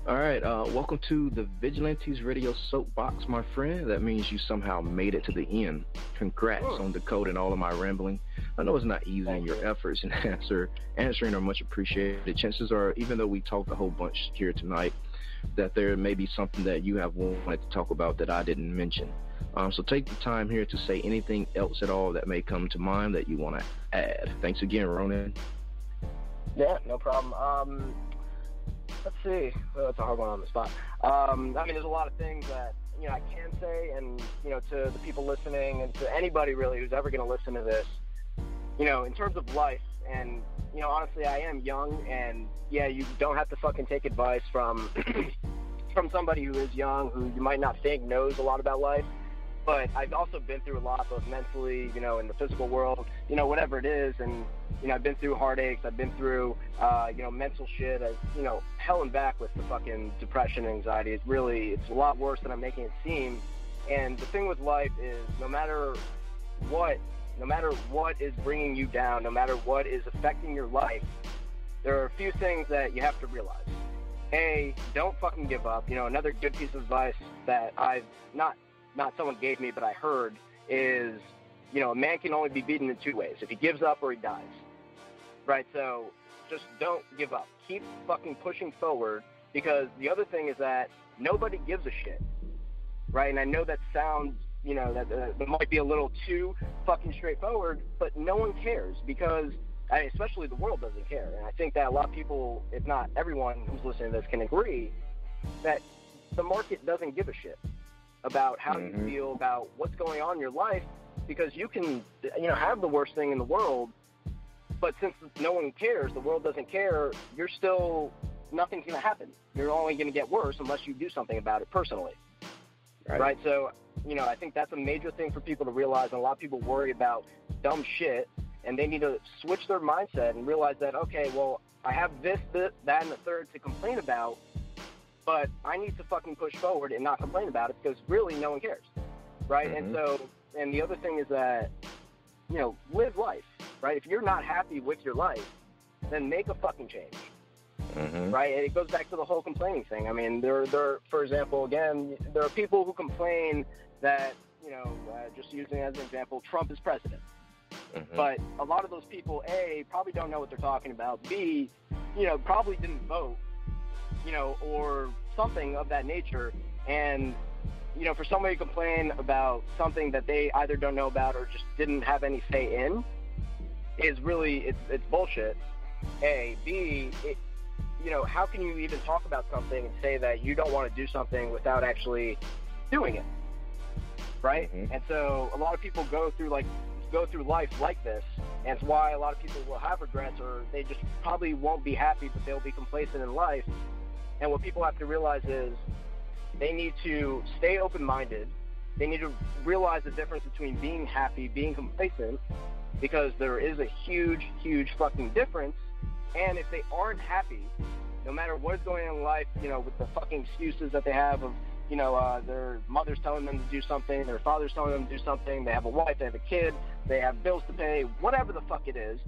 All right, welcome to the Vigilantes Radio Soapbox, my friend. That means you somehow made it to the end. Congrats on decoding all of my rambling. I know it's not easy, and your efforts in answering are much appreciated. Chances are, even though we talked a whole bunch here tonight, that there may be something that you have wanted to talk about that I didn't mention. So take the time here to say anything else at all that may come to mind that you want to add. Thanks again, Ronen. Yeah, no problem. Let's see. Well, that's a hard one on the spot. I mean, there's a lot of things that, I can say, and, to the people listening and to anybody really who's ever going to listen to this, in terms of life, and, honestly, I am young, and, yeah, you don't have to fucking take advice from somebody who is young, who you might not think knows a lot about life. But I've also been through a lot, both mentally, in the physical world, whatever it is. And, I've been through heartaches. I've been through, mental shit. Hell and back with the fucking depression and anxiety. It's a lot worse than I'm making it seem. And the thing with life is no matter what is bringing you down, no matter what is affecting your life, there are a few things that you have to realize. A, don't fucking give up. Another good piece of advice that I've not someone gave me, but I heard is, a man can only be beaten in two ways: if he gives up or he dies. Right? So just don't give up. Keep fucking pushing forward, because the other thing is that nobody gives a shit. Right? And I know that sounds, that might be a little too fucking straightforward, but no one cares, because especially the world doesn't care. And I think that a lot of people, if not everyone who's listening to this, can agree that the market doesn't give a shit about how you feel, about what's going on in your life, because you can, have the worst thing in the world, but since no one cares, the world doesn't care, nothing's going to happen. You're only going to get worse unless you do something about it personally. Right? So, I think that's a major thing for people to realize, and a lot of people worry about dumb shit, and they need to switch their mindset and realize that, okay, well, I have this, that, and the third to complain about, but I need to fucking push forward and not complain about it, because really no one cares, right? And the other thing is that, live life, right? If you're not happy with your life, then make a fucking change, right? And it goes back to the whole complaining thing. I mean, there, for example, again, there are people who complain that, just using as an example, Trump is president. But a lot of those people, A, probably don't know what they're talking about. B, probably didn't vote, or something of that nature. And, for somebody to complain about something that they either don't know about or just didn't have any say in is really, it's bullshit. A. B, how can you even talk about something and say that you don't want to do something without actually doing it? Right? And so a lot of people go through life like this, and it's why a lot of people will have regrets, or they just probably won't be happy, but they'll be complacent in life. And what people have to realize is they need to stay open-minded. They need to realize the difference between being happy, being complacent, because there is a huge, huge fucking difference. And if they aren't happy, no matter what is going on in life, with the fucking excuses that they have of, their mother's telling them to do something, their father's telling them to do something, they have a wife, they have a kid, they have bills to pay, whatever the fuck it is,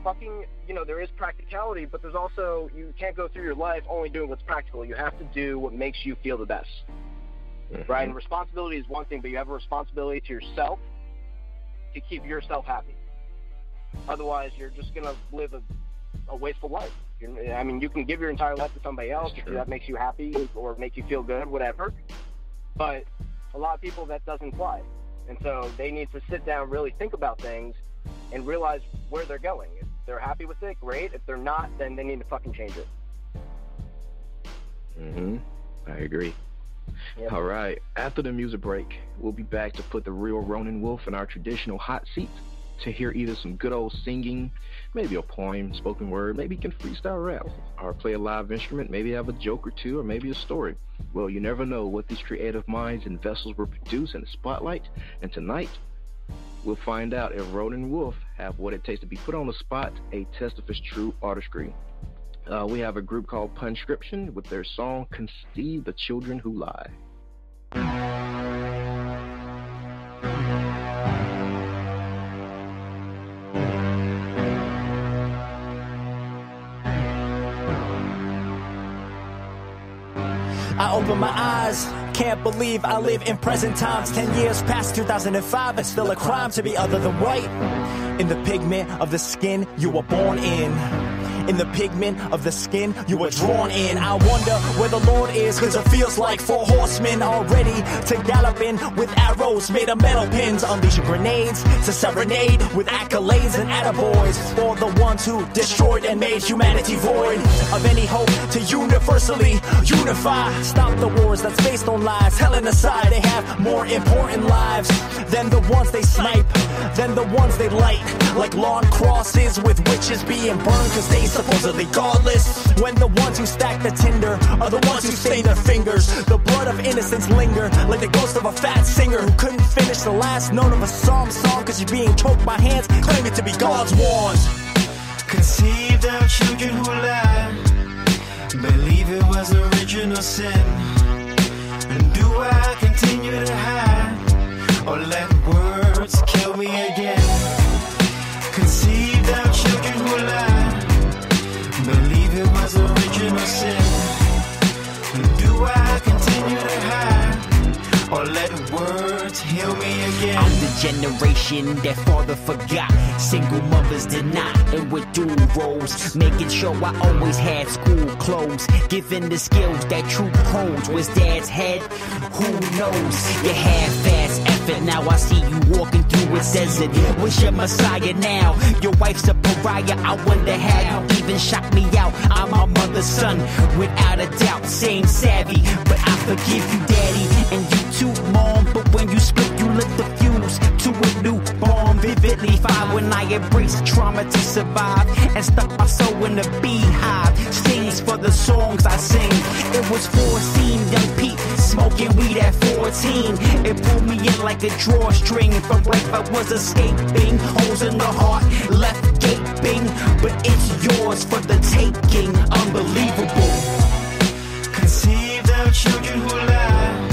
fucking, there is practicality, but there's also, you can't go through your life only doing what's practical. You have to do what makes you feel the best, right? And responsibility is one thing, but you have a responsibility to yourself to keep yourself happy. Otherwise, you're just going to live a wasteful life. You can give your entire life to somebody else if that makes you happy or make you feel good, whatever. But a lot of people, that doesn't fly. And so they need to sit down, really think about things, and realize where they're going. If they're happy with it, great. If they're not, then they need to fucking change it. I agree. Yep. All right. After the music break, we'll be back to put the real Ronen Wolf in our traditional hot seat to hear either some good old singing, maybe a poem, spoken word, maybe you can freestyle rap, or play a live instrument, maybe have a joke or two, or maybe a story. Well, you never know what these creative minds and vessels will produce in the spotlight, and tonight, we'll find out if Ronen and Wolf have what it takes to be put on the spot, a test of his true artistry. We have a group called Punscription with their song, Conceive the Children Who Lie. I open my eyes, can't believe I live in present times. 10 years past 2005, it's still a crime to be other than white. In the pigment of the skin you were born in. In the pigment of the skin you were drawn in. I wonder where the Lord is, cause it feels like 4 horsemen are ready to gallop in with arrows made of metal pins, unleashing grenades to serenade with accolades and attaboys for the ones who destroyed and made humanity void of any hope to universally unify. Stop the wars that's based on lies. Helen aside, they have more important lives than the ones they snipe, than the ones they light, like lawn crosses with witches being burned cause they supposedly godless, when the ones who stack the tinder are the ones who stain their fingers. The blood of innocence linger like the ghost of a fat singer who couldn't finish the last note of a song cause she's being choked by hands claiming to be God's wands. Conceived of children who lie, believe it was original sin. And do I continue to hide, or let words kill me again? Conceived of children who lie, believe it was original sin. And do I continue to hide, or let words heal me again? I'm the generation that father forgot, single mothers did not, and with dual roles, making sure I always had school clothes, given the skills that true pros was dad's head. Who knows? You half-ass effort, now I see you walking through it, says it. What's your messiah now? Your wife's a pariah, I wonder how you even shock me out. I'm my mother's son, without a doubt, same savvy, but I forgive you daddy, and you too mom, but when you split you lit the fuse to a new bomb, vividly fire when I embrace trauma to survive, and stuck my soul in a beehive, stings for the songs I sing. It was 14, young Pete, smoking weed at 14, it pulled me in like a drawstring, from life I was escaping, holes in the heart, left gaping, but it's yours for the taking, unbelievable. Conceived of children who lie,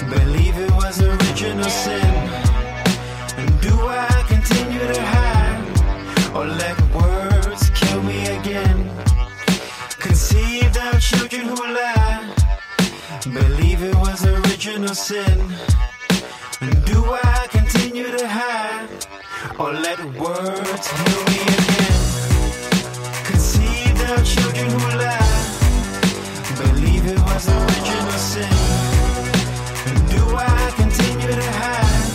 believe it was original sin. And do I continue to hide, or let words kill me again? Conceived of children who lie, believe it was original sin. And do I continue to hide, or let words heal me again? Conceived of children who lie, believe it was original sin. And do I continue to hide,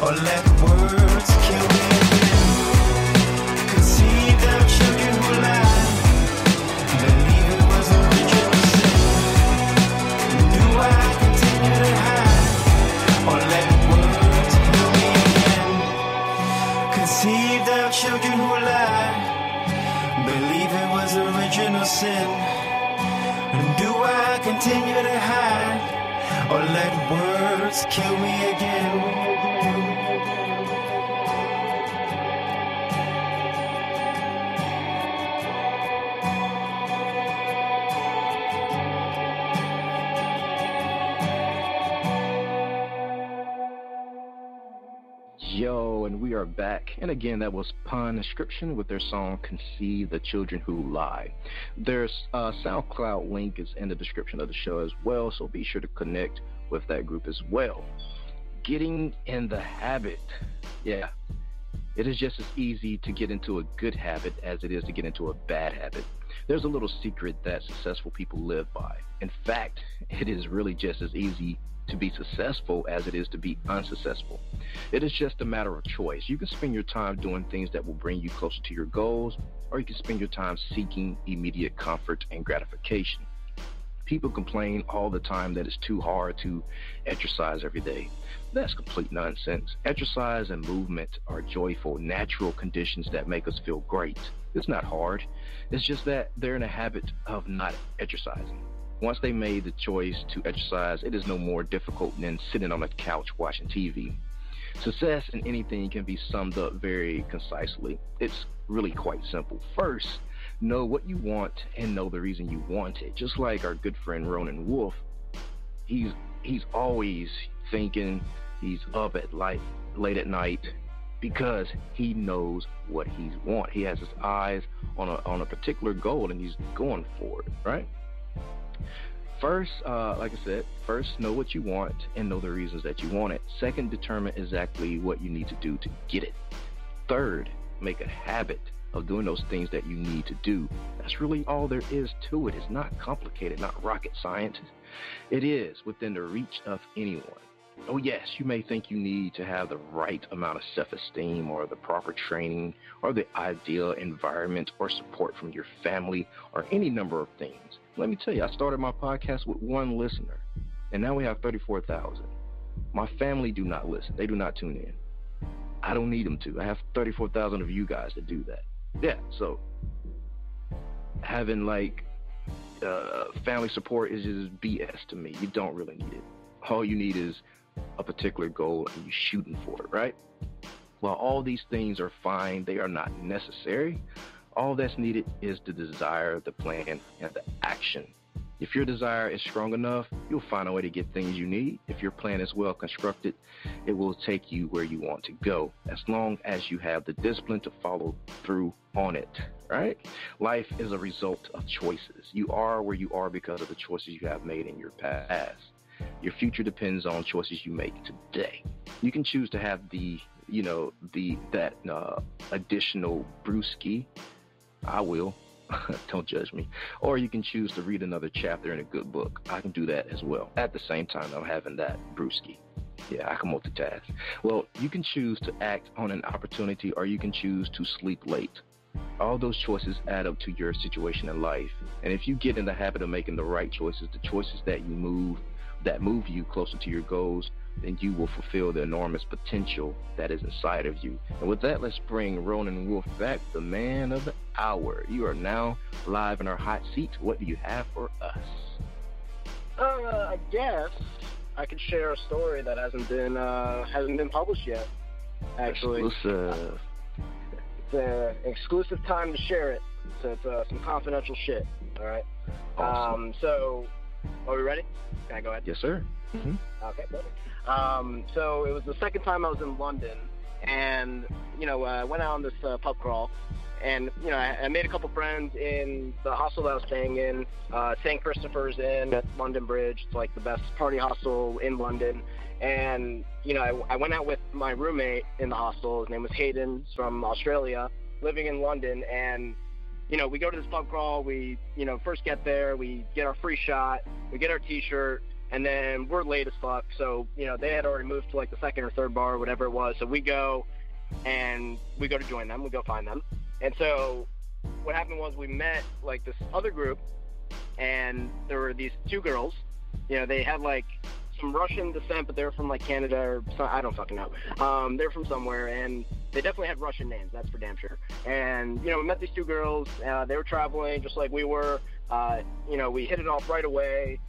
or let words kill me again? Conceived of children who lie, believe it was original sin. And do I continue to hide, or let words kill me again? Conceived of children who lie, believe it was original sin. And do I continue to hide, or let words kill me again? Yo, and we are back. And again, that was Punscription with their song Conceive the Children Who Lie. Their SoundCloud link is in the description of the show as well, so be sure to connect with that group as well. Getting in the habit. Yeah, it is just as easy to get into a good habit as it is to get into a bad habit. There's a little secret that successful people live by. In fact, it is really just as easy to be successful as it is to be unsuccessful. It is just a matter of choice. You can spend your time doing things that will bring you closer to your goals, or you can spend your time seeking immediate comfort and gratification. People complain all the time that it's too hard to exercise every day. That's complete nonsense. Exercise and movement are joyful, natural conditions that make us feel great. It's not hard. It's just that they're in a habit of not exercising. Once they made the choice to exercise, it is no more difficult than sitting on a couch watching TV. Success in anything can be summed up very concisely. It's really quite simple. First, know what you want and know the reason you want it. Just like our good friend Ronen Wolf, he's always thinking, he's up at late at night because he knows what he wants. He has his eyes on a particular goal and he's going for it, right? First, like I said, first know what you want and know the reasons that you want it. Second, determine exactly what you need to do to get it. Third, make a habit of doing those things that you need to do. That's really all there is to it. It's not complicated, not rocket science. It is within the reach of anyone. Oh yes, you may think you need to have the right amount of self-esteem or the proper training or the ideal environment or support from your family or any number of things. Let me tell you, I started my podcast with one listener, and now we have 34,000. My family do not listen. They do not tune in. I don't need them to. I have 34,000 of you guys to do that. Yeah, so having family support is just BS to me. You don't really need it. All you need is a particular goal and you're shooting for it, right? While all these things are fine, they are not necessary. All that's needed is the desire, the plan, and the action. If your desire is strong enough, you'll find a way to get things you need. If your plan is well constructed, it will take you where you want to go, as long as you have the discipline to follow through on it, right? Life is a result of choices. You are where you are because of the choices you have made in your past. Your future depends on choices you make today. You can choose to have that additional brewski. I will. Don't judge me. Or you can choose to read another chapter in a good book. I can do that as well. At the same time, I'm having that brewski. Yeah, I can multitask. Well, you can choose to act on an opportunity or you can choose to sleep late. All those choices add up to your situation in life. And if you get in the habit of making the right choices, the choices that move you closer to your goals, then you will fulfill the enormous potential that is inside of you. And with that, let's bring Ronen Wolf back, the man of the hour. You are now live in our hot seat. What do you have for us? I guess I could share a story that hasn't been published yet. Actually, exclusive. It's an exclusive time to share it. So it's some confidential shit. All right. Awesome. So, are we ready? Can I go ahead? Yes, sir. Mm-hmm. Okay, perfect. So it was the second time I was in London, and I went out on this pub crawl, and I made a couple friends in the hostel that I was staying in, St. Christopher's Inn at London Bridge. It's like the best party hostel in London, and I went out with my roommate in the hostel. His name was Hayden. He's from Australia, living in London, and we go to this pub crawl. We first get there, we get our free shot, we get our T-shirt. And then we're late as fuck, so, they had already moved to, like, the second or third bar or whatever it was. So we go to join them. We go find them. And so what happened was we met, like, this other group, and there were these two girls. They had, like, some Russian descent, but they were from, like, Canada or I don't fucking know. They're from somewhere, and they definitely had Russian names, that's for damn sure. And, we met these two girls. They were traveling just like we were. We hit it off right away.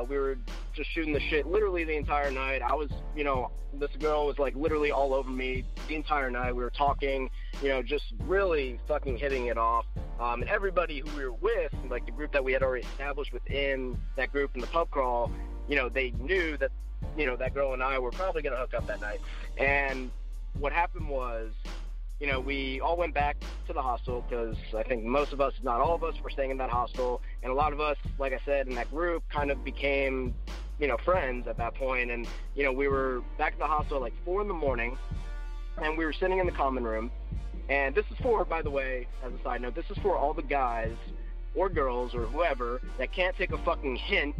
We were just shooting the shit literally the entire night. I was, this girl was like literally all over me the entire night. We were talking, just really fucking hitting it off. And everybody who we were with, like the group that we had already established within that group in the pub crawl, they knew that, that girl and I were probably going to hook up that night. And what happened was, we all went back to the hostel because I think most of us, if not all of us, were staying in that hostel. And a lot of us, like I said, in that group kind of became, friends at that point. And, we were back at the hostel at like 4 a.m. and we were sitting in the common room. And this is for, by the way, as a side note, this is for all the guys or girls or whoever that can't take a fucking hint,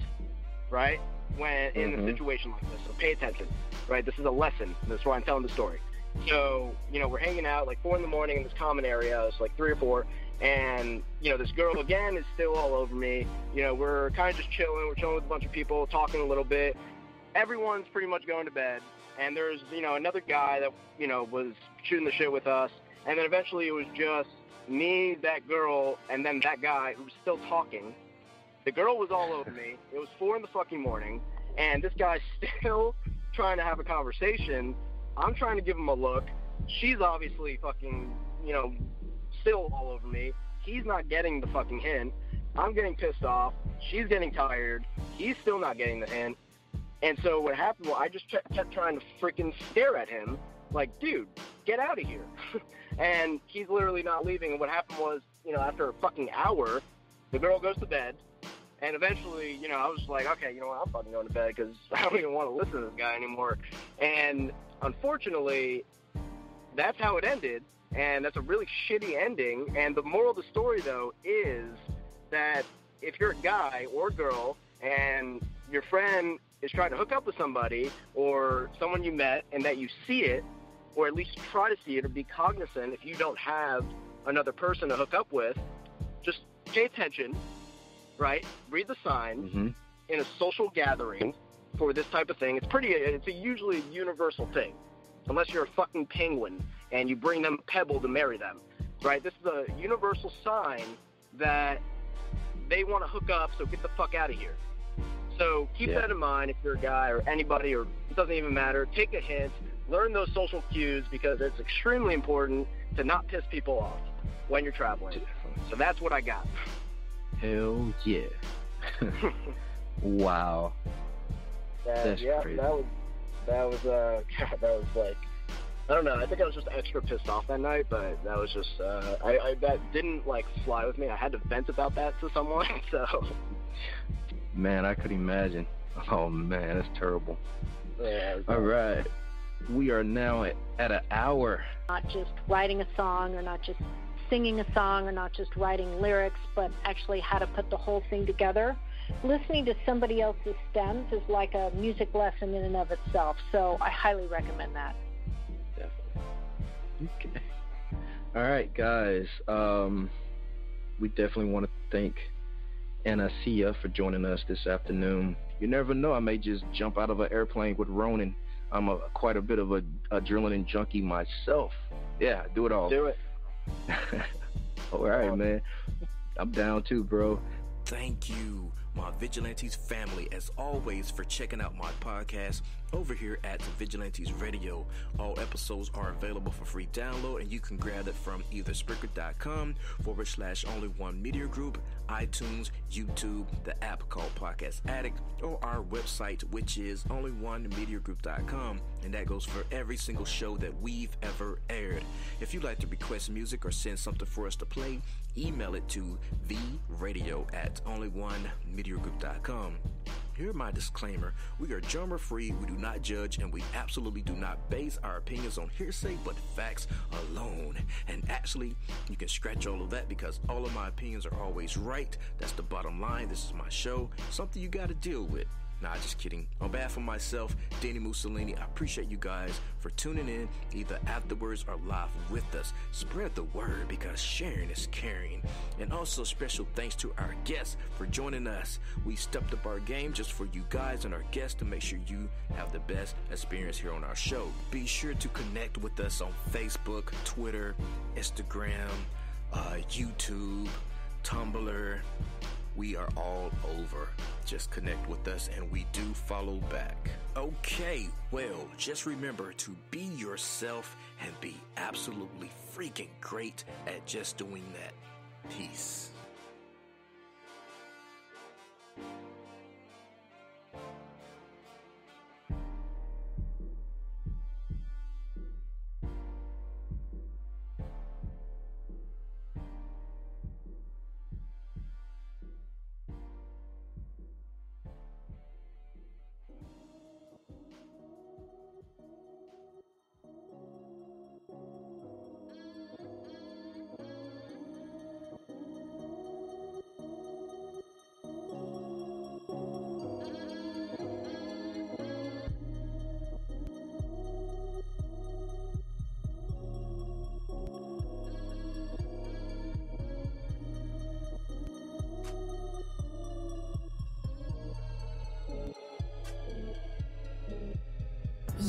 right, when in a situation like this. So pay attention, right? This is a lesson. That's why I'm telling the story. So, we're hanging out like 4 a.m. in this common area. It's like 3 or 4. And, you know, this girl, again, is still all over me. You know, we're kind of just chilling. We're chilling with a bunch of people, talking a little bit. Everyone's pretty much going to bed. And there's, you know, another guy that, you know, was shooting the shit with us. And then eventually it was just me, that girl, and then that guy who was still talking. The girl was all over me. It was 4 in the fucking morning. And this guy's still trying to have a conversation. I'm trying to give him a look. She's obviously fucking, you know, still all over me. He's not getting the fucking hint. I'm getting pissed off. She's getting tired. He's still not getting the hint. And so what happened was I just kept trying to freaking stare at him like, dude, get out of here. And he's literally not leaving. And what happened was, you know, after a fucking hour, the girl goes to bed. And eventually, you know, I was like, okay, you know what, I'm fucking going to bed because I don't even want to listen to this guy anymore. And unfortunately, that's how it ended. And that's a really shitty ending. And the moral of the story, though, is that if you're a guy or girl and your friend is trying to hook up with somebody or someone you met and that you see it, or at least try to see it or be cognizant if you don't have another person to hook up with, just pay attention, right? Read the signs in a social gathering for this type of thing. It's a usually universal thing, unless you're a fucking penguin and you bring them a pebble to marry them, right? This is a universal sign that they want to hook up, so get the fuck out of here. So keep that in mind if you're a guy or anybody, or it doesn't even matter. Take a hint, learn those social cues, because it's extremely important to not piss people off when you're traveling. So that's what I got. Hell yeah. Wow. That's crazy. That was like, I don't know, I think I was just extra pissed off that night, but that was just, that didn't like fly with me. I had to vent about that to someone, so. Man, I could imagine. Oh man, that's terrible. Yeah. All right. We are now at an hour. Not just writing a song, or not just singing a song, or not just writing lyrics, but actually how to put the whole thing together. Listening to somebody else's stems is like a music lesson in and of itself, so I highly recommend that. Definitely. Okay. All right, guys. We definitely want to thank Anasia for joining us this afternoon. You never know, I may just jump out of an airplane with Ronan. I'm quite a bit of a adrenaline junkie myself. Yeah, do it all. Do it. All right, man. I'm down too, bro. Thank you, my Vigilantes family, as always, for checking out my podcast over here at the Vigilantes Radio. All episodes are available for free download, and you can grab it from either Spreaker.com/only1media group, iTunes, YouTube, the app called Podcast Addict, or our website, which is only1mediagroup.com, and that goes for every single show that we've ever aired. If you'd like to request music or send something for us to play, email it to the-radio@only1mediagroup.com. Here's my disclaimer. We are genre-free, we do not judge, and we absolutely do not base our opinions on hearsay, but facts alone. And actually, you can scratch all of that, because all of my opinions are always right. That's the bottom line. This is my show, something you got to deal with. Nah, just kidding. On behalf of myself, Dini-Mussolini, I appreciate you guys for tuning in, either afterwards or live with us. Spread the word, because sharing is caring. And also special thanks to our guests for joining us. We stepped up our game just for you guys and our guests to make sure you have the best experience here on our show. Be sure to connect with us on Facebook, Twitter, Instagram, YouTube, Tumblr. We are all over. Just connect with us, and we do follow back. Okay, well, just remember to be yourself and be absolutely freaking great at just doing that. Peace.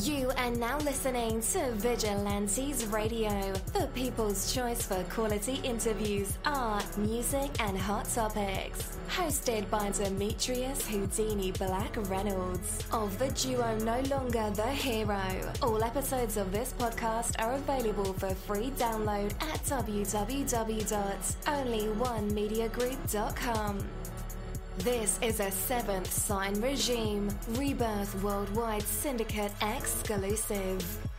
You are now listening to Vigilantes Radio, the people's choice for quality interviews, art, music, and hot topics. Hosted by Demetrius Houdini Black Reynolds of the duo No Longer the Hero. All episodes of this podcast are available for free download at www.onlyonemediagroup.com. This is a Seventh Sign Regime Rebirth Worldwide Syndicate exclusive.